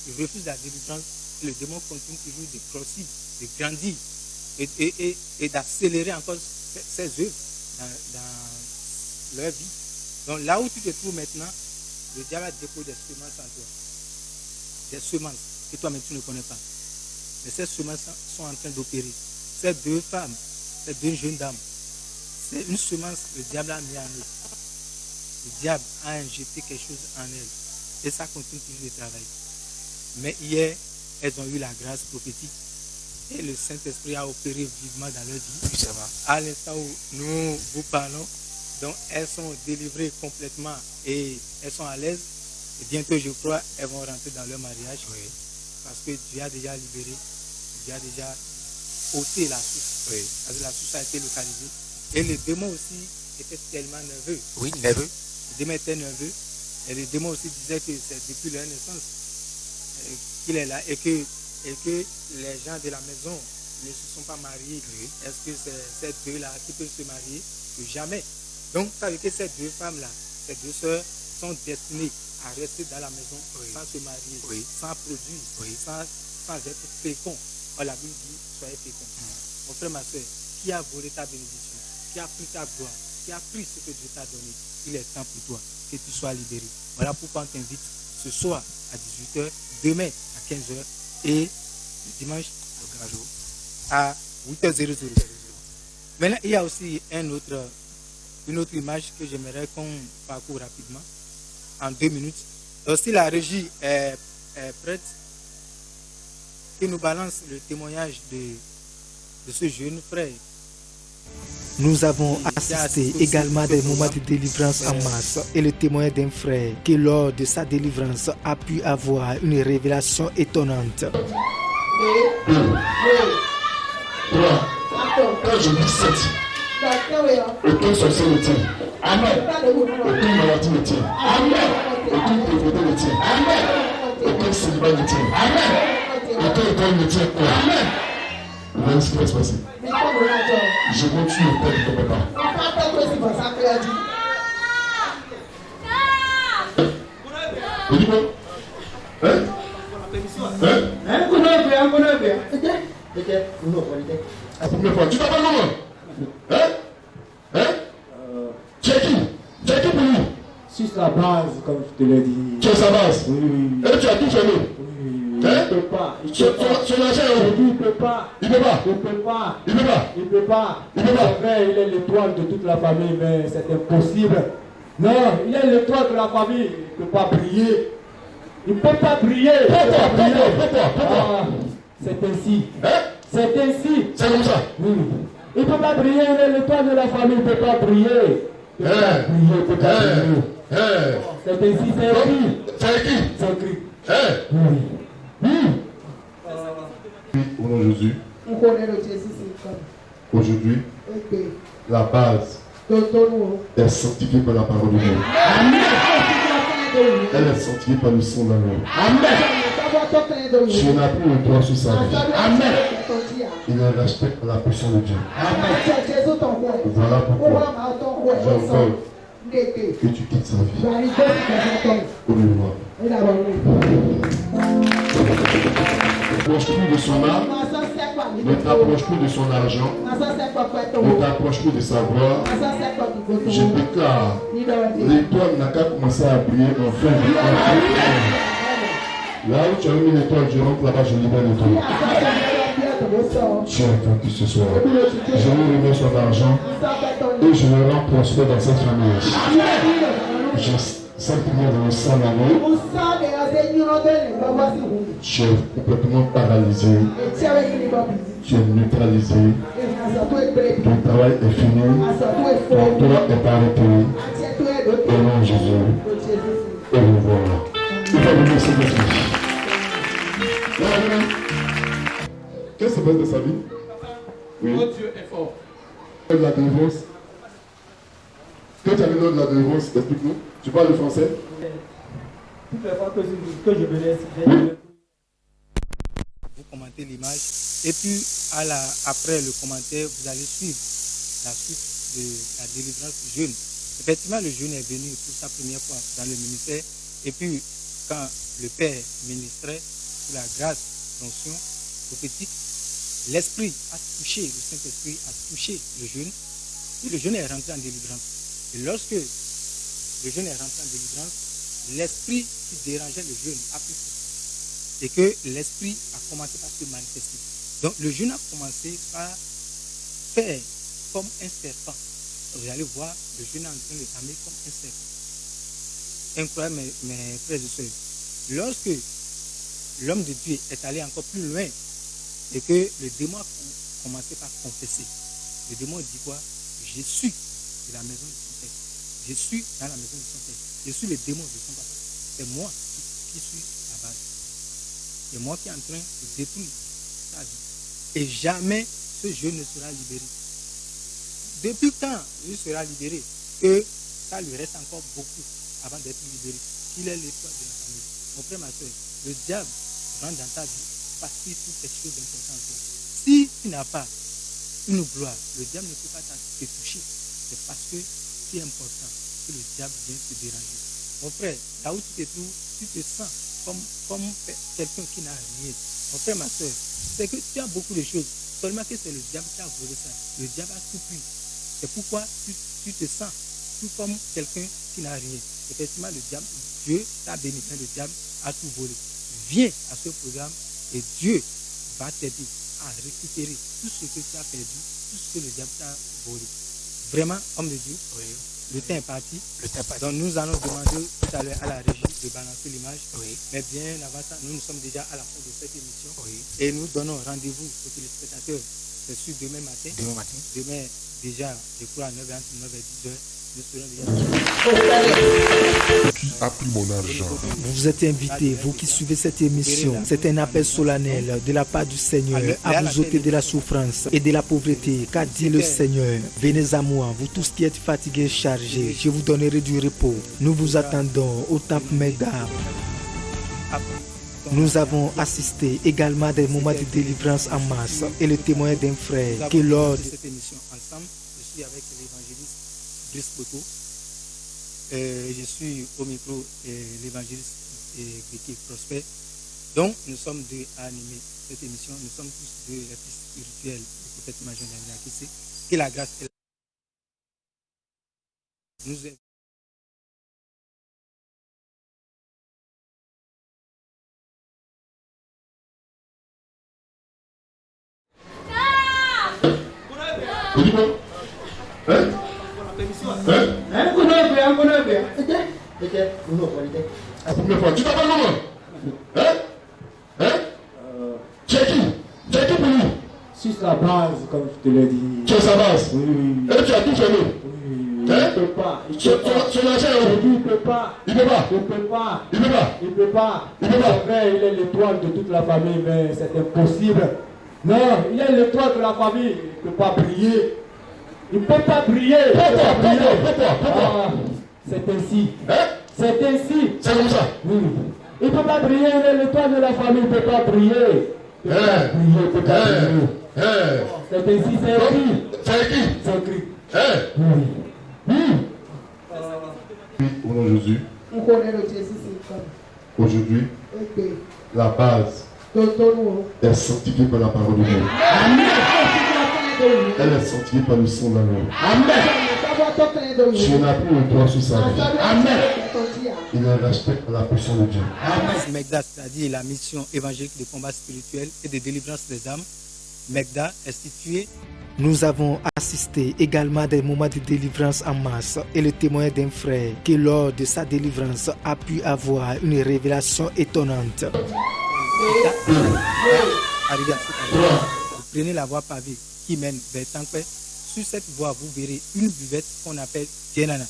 [SPEAKER 5] Ils refusent la délivrance. Le démon continue toujours de grossir, de grandir et d'accélérer encore ses œuvres dans leur vie. Donc là où tu te trouves maintenant, le diable a déposé des semences en toi. Des semences que toi-même tu ne connais pas. Mais ces semences sont en train d'opérer. Ces deux femmes, ces deux jeunes dames, c'est une semence que le diable a mis en eux. Le diable a injecté quelque chose en elles. Et ça continue toujours de travailler. Mais hier, elles ont eu la grâce prophétique. Et le Saint-Esprit a opéré vivement dans leur vie.
[SPEAKER 6] Oui, ça va.
[SPEAKER 5] À l'instant où nous vous parlons, donc elles sont délivrées complètement et elles sont à l'aise. Et bientôt, je crois, elles vont rentrer dans leur mariage.
[SPEAKER 6] Oui.
[SPEAKER 5] Parce que Dieu a déjà libéré, Dieu a déjà ôté la source.
[SPEAKER 6] Oui.
[SPEAKER 5] Parce que la source a été localisée. Et le démon aussi était tellement nerveux.
[SPEAKER 6] Oui, nerveux.
[SPEAKER 5] Le démon était nerveux. Et le démon aussi disait que c'est depuis leur naissance qu'il est là et que les gens de la maison ne se sont pas mariés.
[SPEAKER 6] Oui.
[SPEAKER 5] Est-ce que c'est ces deux-là qui peuvent se marier? Jamais. Donc, ça veut dire que ces deux femmes-là, ces deux sœurs, sont destinées à rester dans la maison sans se marier, sans produire, sans être fécond. La Bible dit, soyez fécond. Mon frère, ma soeur, qui a volé ta bénédiction, qui a pris ta gloire, qui a pris ce que Dieu t'a donné, il est temps pour toi que tu sois libéré. Voilà pourquoi on t'invite ce soir à 18h, demain à 15h et le dimanche
[SPEAKER 6] le grand jour
[SPEAKER 5] à 8h00. Maintenant, il y a aussi une autre image que j'aimerais qu'on parcourt rapidement en 2 minutes. Aussi, la régie est prête, qui nous balance le témoignage de ce jeune frère
[SPEAKER 1] Nous avons assisté également à des moments de délivrance en masse et le témoin d'un frère qui lors de sa délivrance a pu avoir une révélation étonnante.
[SPEAKER 2] 3. Quand je dis 7, aucun sorcier le tient. Amen. Aucun maladie le tient. Amen. Aucune pauvreté le tient. Amen. Aucun célibat le tient. Amen. Aucun école ne tient. Amen. Voilà ce qui va se passer. Je continue le père de ton papa. Tu dis quoi? Hein? La première fois. Tu t'appelles comment? Hein? Hein? Tu es qui? Tu es qui pour nous?
[SPEAKER 3] Sur la base, comme je te l'ai dit.
[SPEAKER 2] Tu es sa base?
[SPEAKER 3] Oui.
[SPEAKER 2] Et tu as tout fait nous?
[SPEAKER 3] Il ne peut pas.
[SPEAKER 2] Son argent est où?
[SPEAKER 3] Il ne peut pas.
[SPEAKER 2] Il peut pas?
[SPEAKER 3] Il ne peut pas.
[SPEAKER 2] Il peut pas?
[SPEAKER 3] Il ne peut pas.
[SPEAKER 2] Il peut pas?
[SPEAKER 3] C'est vrai, il est l'étoile de toute la famille, mais c'est impossible. Non, il est l'étoile de la famille. Il ne peut pas briller. Il ne peut pas briller.
[SPEAKER 2] Pourquoi?
[SPEAKER 3] C'est ainsi.
[SPEAKER 2] Hein?
[SPEAKER 3] C'est ainsi.
[SPEAKER 2] C'est comme ça?
[SPEAKER 3] Oui. Il ne peut pas briller, il est l'étoile de la famille, il ne peut pas briller. Il ne peut pas briller, il ne peut pas briller. C'est ainsi, c'est écrit.
[SPEAKER 2] C'est écrit?
[SPEAKER 3] C'est écrit.
[SPEAKER 2] Oui. Au nom de Jésus, aujourd'hui, la base est sanctifiée par la parole de Dieu. Elle est sanctifiée par le sang d'agneau. Tu n'as plus le droit sur sa vie. Il est racheté par la puissance de Dieu. Voilà pourquoi j'entends que tu quittes sa vie. Alléluia. Ne t'approche plus de son âme, ne t'approche plus de son argent, ne t'approche plus de sa gloire. Je déclare, l'étoile n'a qu'à commencer à briller enfin. Là où tu as mis l'étoile, je rentre là-bas, je libère l'étoile. Tu as vaincu ce soir. Je lui remets son argent et je le rends prospère dans cette famille. Je simplement dans le sang d'agneau. Tu es complètement paralysé. Tu es neutralisé. Ton travail est fini. Ton droit est arrêté. Au nom de Jésus. Et nous voilà. Il va venir se mettre. Qu'est-ce qui se passe de sa vie? Oui.
[SPEAKER 3] Notre Dieu est fort.
[SPEAKER 2] De la délivrance. Quand tu as le nom de la délivrance, explique-nous. Tu parles le français?
[SPEAKER 3] Toutes les fois que je venais,
[SPEAKER 5] vous commentez l'image et puis après le commentaire, vous allez suivre la suite de la délivrance du jeune. Effectivement, le jeune est venu pour sa première fois dans le ministère et puis quand le Père ministrait sous la grâce, l'onction prophétique, l'Esprit a touché, le Saint-Esprit a touché le jeune et le jeune est rentré en délivrance. Et lorsque le jeune est rentré en délivrance, l'esprit qui dérangeait le jeune a pris pouce. Et que l'esprit a commencé par se manifester. Donc le jeune a commencé par faire comme un serpent. Vous allez voir, le jeune est en train de t'amener comme un serpent. Incroyable, mes frères et sœurs. Lorsque l'homme de Dieu est allé encore plus loin et que le démon a commencé par confesser, le démon dit quoi? Je suis de la maison de son père. Je suis dans la maison de son père. Je suis le démon de son papa. C'est moi qui suis la base. C'est moi qui est en train de détruire sa vie. Et jamais ce jeune ne sera libéré. Depuis quand il sera libéré? Que ça lui reste encore beaucoup avant d'être libéré. Qu'il est l'étoile de la famille. Mon frère, ma soeur, le diable rentre dans ta vie parce qu'il trouve quelque chose d'important en toi. Si tu n'as pas une gloire, le diable ne peut pas te toucher. C'est parce que c'est important que le diable vient te déranger. Mon frère, là où tu te trouves, tu te sens comme quelqu'un qui n'a rien. Mon frère, ma soeur, c'est que tu as beaucoup de choses. Seulement que c'est le diable qui a volé ça. Le diable a tout pris. C'est pourquoi tu te sens tout comme quelqu'un qui n'a rien. Effectivement, le diable, Dieu t'a béni, mais le diable a tout volé. Viens à ce programme et Dieu va t'aider à récupérer tout ce que tu as perdu, tout ce que le diable t'a volé. Vraiment, homme de Dieu, oui. Le temps est parti. Donc nous allons demander tout à l'heure à la régie de balancer l'image. Oui. Mais bien avant ça, nous sommes déjà à la fin de cette émission. Oui. Et nous donnons rendez-vous aux téléspectateurs. C'est sûr demain matin. Demain déjà, je crois, à 9h, entre 9 et 10h, nous serons déjà.
[SPEAKER 7] Qui a pris mon argent?
[SPEAKER 1] Vous êtes invités, vous qui suivez cette émission. C'est un appel solennel de la part du Seigneur à vous ôter de la souffrance et de la pauvreté. Qu'a dit le Seigneur? Venez à moi, vous tous qui êtes fatigués et chargés, je vous donnerai du repos. Nous vous attendons au temple Megda. Nous avons assisté également à des moments de délivrance en masse et le témoignage d'un frère qui lors de
[SPEAKER 5] cette émission ensemble, je suis avec l'évangéliste Brice Boto. Je suis au micro l'évangéliste Béki Prosper. Donc nous sommes deux à animer cette émission. Nous sommes tous deux les fils spirituels du prophète major Nyakissé. Que la grâce est nous est
[SPEAKER 2] La première fois, tu t'appelles comment? Tu es qui? Tu es qui pour lui?
[SPEAKER 3] Sur sa base, comme je te l'ai dit.
[SPEAKER 2] Tu es sa base?
[SPEAKER 3] Oui.
[SPEAKER 2] Et tu as tout fait nous?
[SPEAKER 3] Oui. Il ne peut pas.
[SPEAKER 2] Son argent est où?
[SPEAKER 3] Il ne peut pas.
[SPEAKER 2] Il ne peut pas?
[SPEAKER 3] Il ne peut pas.
[SPEAKER 2] Il ne peut pas?
[SPEAKER 3] Il ne peut pas.
[SPEAKER 2] Il ne peut pas?
[SPEAKER 3] C'est vrai, il est l'étoile de toute la famille, mais c'est impossible. Non, il est l'étoile de la famille. Il ne peut pas briller. Il ne peut pas briller.
[SPEAKER 2] Pourquoi?
[SPEAKER 3] C'est ainsi.
[SPEAKER 2] C'est ainsi? C'est comme ça?
[SPEAKER 3] Oui. Il ne peut pas briller, il est l'étoile de la famille, il ne peut pas briller. Il ne peut pas briller. C'est ainsi, c'est écrit.
[SPEAKER 2] C'est écrit?
[SPEAKER 3] C'est écrit.
[SPEAKER 2] Oui, au nom de Jésus, aujourd'hui, la base est sanctifiée par la parole de Dieu. Elle est sanctifiée par le sang d'agneau. Tu n'as plus le droit sur sa vie. Il est respecté par la puissance de Dieu.
[SPEAKER 5] Megda, c'est-à-dire la mission évangélique de combat spirituel et de délivrance des âmes. Megda est située.
[SPEAKER 1] Nous avons assisté également à des moments de délivrance en masse et le témoignage d'un frère qui lors de sa délivrance a pu avoir une révélation étonnante.
[SPEAKER 5] Arrivé à cette endroit, vous prenez la voie pavée qui mène vers Tankwe. Sur cette voie, vous verrez une buvette qu'on appelle Dienana.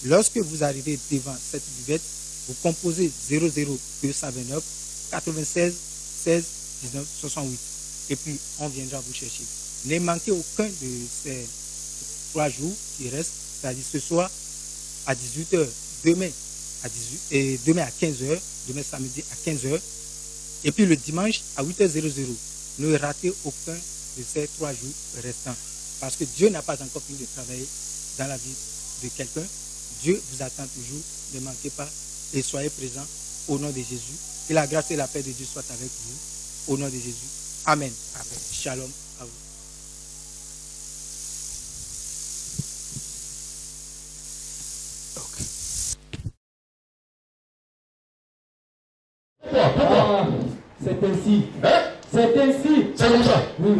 [SPEAKER 5] Lorsque vous arrivez devant cette buvette, vous composez 00229 96 16 19 68 et puis on viendra vous chercher. Ne manquez aucun de ces 3 jours qui restent, c'est-à-dire ce soir à 18h, demain à 15h, demain samedi à 15h et puis le dimanche à 8h00. Ne ratez aucun de ces 3 jours restants. Parce que Dieu n'a pas encore fini de travailler dans la vie de quelqu'un. Dieu vous attend toujours. Ne manquez pas et soyez présents au nom de Jésus. Que la grâce et la paix de Dieu soient avec vous. Au nom de Jésus. Amen. Amen. Shalom à vous.
[SPEAKER 3] C'est ainsi. C'est ainsi.
[SPEAKER 2] C'est comme ça?
[SPEAKER 3] Oui.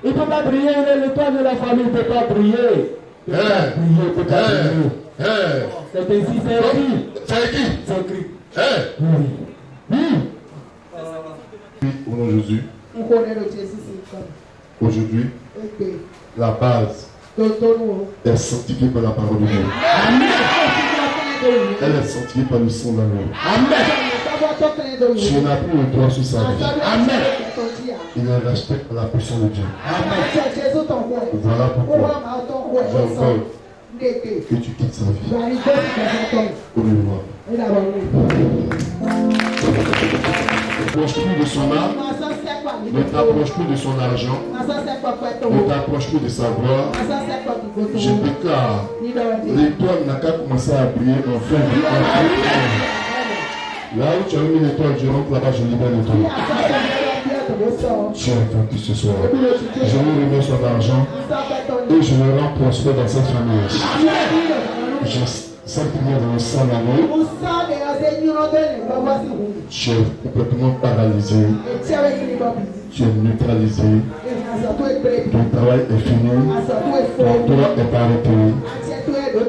[SPEAKER 3] Il ne peut pas briller, il est l'étoile de la famille, il ne peut pas briller. Il ne peut pas briller, il ne peut pas briller. C'est ainsi, c'est écrit.
[SPEAKER 2] C'est écrit?
[SPEAKER 3] C'est écrit.
[SPEAKER 2] Au nom de Jésus, aujourd'hui, la base est sanctifiée par la parole de Dieu. Elle est sanctifiée par le sang d'agneau. Tu n'as plus le droit sur sa vie. Il est respecté par la puissance de Dieu. Voilà pourquoi j'entends que tu quittes sa vie. Alléluia. Ne t'approche plus de son âme, ne t'approche plus de son argent, ne t'approche plus de sa gloire. Je déclare, l'étoile n'a qu'à commencer à briller enfin. Là où tu as mis l'étoile, je rentre là-bas, je libère l'étoile. Tu as vaincu ce soir. Je lui remets son argent et je le rends prospère dans cette famille. Je simplement dans le sang d'agneau. Tu es complètement paralysé. Tu es neutralisé. Ton travail est fini. Ton droit est arrêté.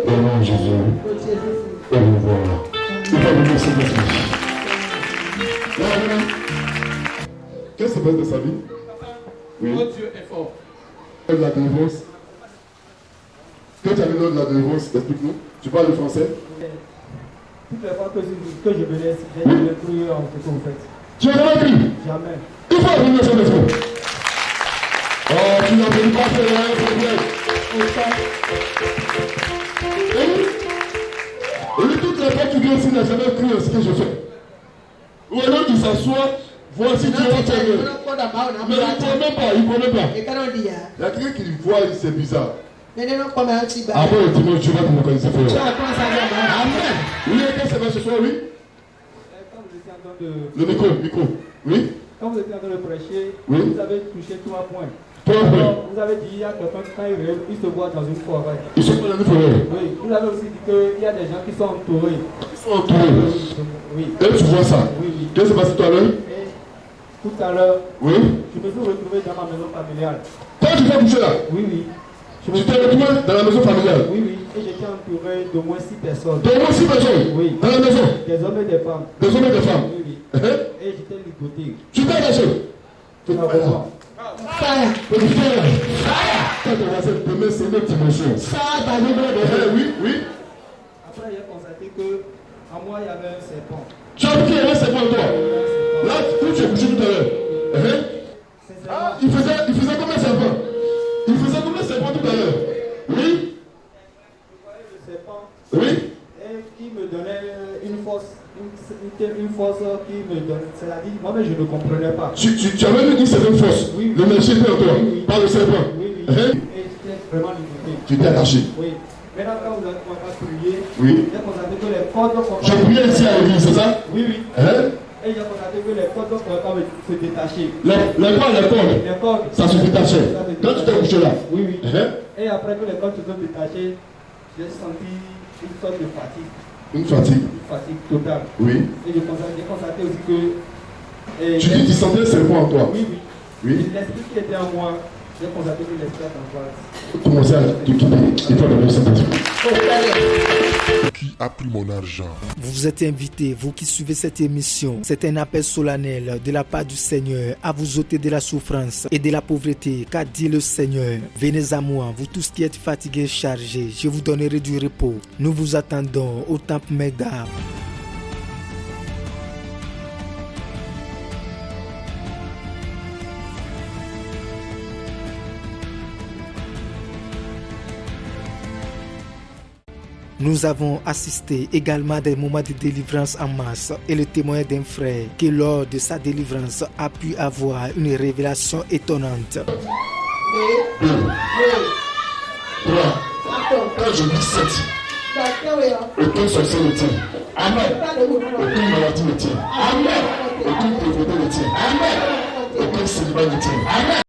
[SPEAKER 2] Au nom de Jésus. Et nous voilà. Il va nous laisser de qu'est-ce qui se passe de sa vie? Oui.
[SPEAKER 3] Oh, Dieu est fort.
[SPEAKER 2] La délivrance. Quand tu as le nom de la délivrance, explique-nous. Tu parles le français?
[SPEAKER 3] Toutes les fois que je venais, j'ai jamais cru en ce que vous faites.
[SPEAKER 2] Tu as jamais cru?
[SPEAKER 3] Jamais.
[SPEAKER 2] Il faut revenir sur le fond. Oh, tu n'as même pas fait rien, c'est vrai. Et toutes les fois que tu viens ici, tu n'as jamais cru en ce que je fais. Ou alors tu s'assois, vois si tu vas faire. Mais il ne connaît pas. Il y a quelqu'un qui voit, c'est bizarre. Après le dimanche, tu vas te localiser. Amen. Oui, qu'est-ce que c'est ce soir, oui? Le micro, oui?
[SPEAKER 3] Quand vous étiez en train de prêcher,
[SPEAKER 2] oui?
[SPEAKER 3] Vous avez touché 3 points.
[SPEAKER 2] 3 points.
[SPEAKER 3] Vous avez dit qu'il y a quelqu'un quand il se voit dans une forêt.
[SPEAKER 2] Ils sont pas dans une forêt?
[SPEAKER 3] Oui. Vous avez aussi dit qu'il y a des gens qui sont entourés.
[SPEAKER 2] Ils sont entourés?
[SPEAKER 3] Oui.
[SPEAKER 2] Et tu vois ça?
[SPEAKER 3] Oui, oui.
[SPEAKER 2] Qu'est-ce qui s'est passé tout à l'heure?
[SPEAKER 3] Tout à l'heure,
[SPEAKER 2] oui?
[SPEAKER 3] Je me suis retrouvé dans ma maison familiale.
[SPEAKER 2] Quand tu t'es couché là?
[SPEAKER 3] Oui, oui.
[SPEAKER 2] Tu t'es retrouvé dans la maison familiale?
[SPEAKER 3] Oui, oui. Et j'étais entouré d'au moins 6 personnes.
[SPEAKER 2] D'au moins 6 personnes?
[SPEAKER 3] Oui.
[SPEAKER 2] Dans la maison?
[SPEAKER 3] Des hommes et des femmes.
[SPEAKER 2] Des hommes et des femmes?
[SPEAKER 3] Oui, oui. Et j'étais ligoté.
[SPEAKER 2] Tu t'es attaché? Tu t'es attaché? Fire! Demain, c'est notre dimension. Oui, oui.
[SPEAKER 3] Après, j'ai constaté que en moi, il y avait un serpent.
[SPEAKER 2] Tu as vu qu'il y avait un serpent en toi? Là, où tu es couché tout à l'heure? Ah, il faisait comme un serpent. Il faisait comme un serpent tout à l'heure. Oui?
[SPEAKER 3] Je voyais le serpent.
[SPEAKER 2] Oui?
[SPEAKER 3] Et qui me donnait une force. Une force qui me donnait. C'est-à-dire, moi-même, je ne comprenais pas.
[SPEAKER 2] Tu avais une certaine force.
[SPEAKER 3] Oui.
[SPEAKER 2] Le marché était en toi.
[SPEAKER 3] Oui.
[SPEAKER 2] Par le serpent.
[SPEAKER 3] Oui, oui. Et j'étais vraiment limité.
[SPEAKER 2] Tu t'es attaché.
[SPEAKER 3] Oui. Maintenant, quand vous avez commencé à prier,
[SPEAKER 2] oui.
[SPEAKER 3] j'ai constaté que les cordes.
[SPEAKER 2] Je priais ici à l'église, c'est ça?
[SPEAKER 3] Oui, oui. Et j'ai constaté que les cordes commençaient à se détacher. Les cordes.
[SPEAKER 2] Ça se détachait. Quand tu t'es couché là?
[SPEAKER 3] Oui, oui. Et après que les cordes se sont détachées, j'ai senti une sorte de fatigue.
[SPEAKER 2] Une fatigue?
[SPEAKER 3] Une fatigue totale.
[SPEAKER 2] Oui.
[SPEAKER 3] Et j'ai constaté aussi que.
[SPEAKER 2] Tu dis que tu sentais le serpent en toi?
[SPEAKER 3] Oui, oui.
[SPEAKER 2] Oui.
[SPEAKER 3] L'esprit qui était en moi, j'ai constaté que l'esprit est en toi.
[SPEAKER 2] Commencez à te quitter. Il faut donner cet esprit.
[SPEAKER 7] Qui a pris mon argent?
[SPEAKER 1] Vous êtes invités, vous qui suivez cette émission. C'est un appel solennel de la part du Seigneur à vous ôter de la souffrance et de la pauvreté. Qu'a dit le Seigneur? Venez à moi, vous tous qui êtes fatigués et chargés, je vous donnerai du repos. Nous vous attendons au temple Megdab. Nous avons assisté également à des moments de délivrance en masse et le témoignage d'un frère qui lors de sa délivrance a pu avoir une révélation étonnante.
[SPEAKER 2] 2, 3, quand je dis 7, aucun sorcier ne tient. Amen. Aucune maladie ne tient. Amen. Aucune pauvreté ne tient. Amen. Aucun célibat ne tient. Amen.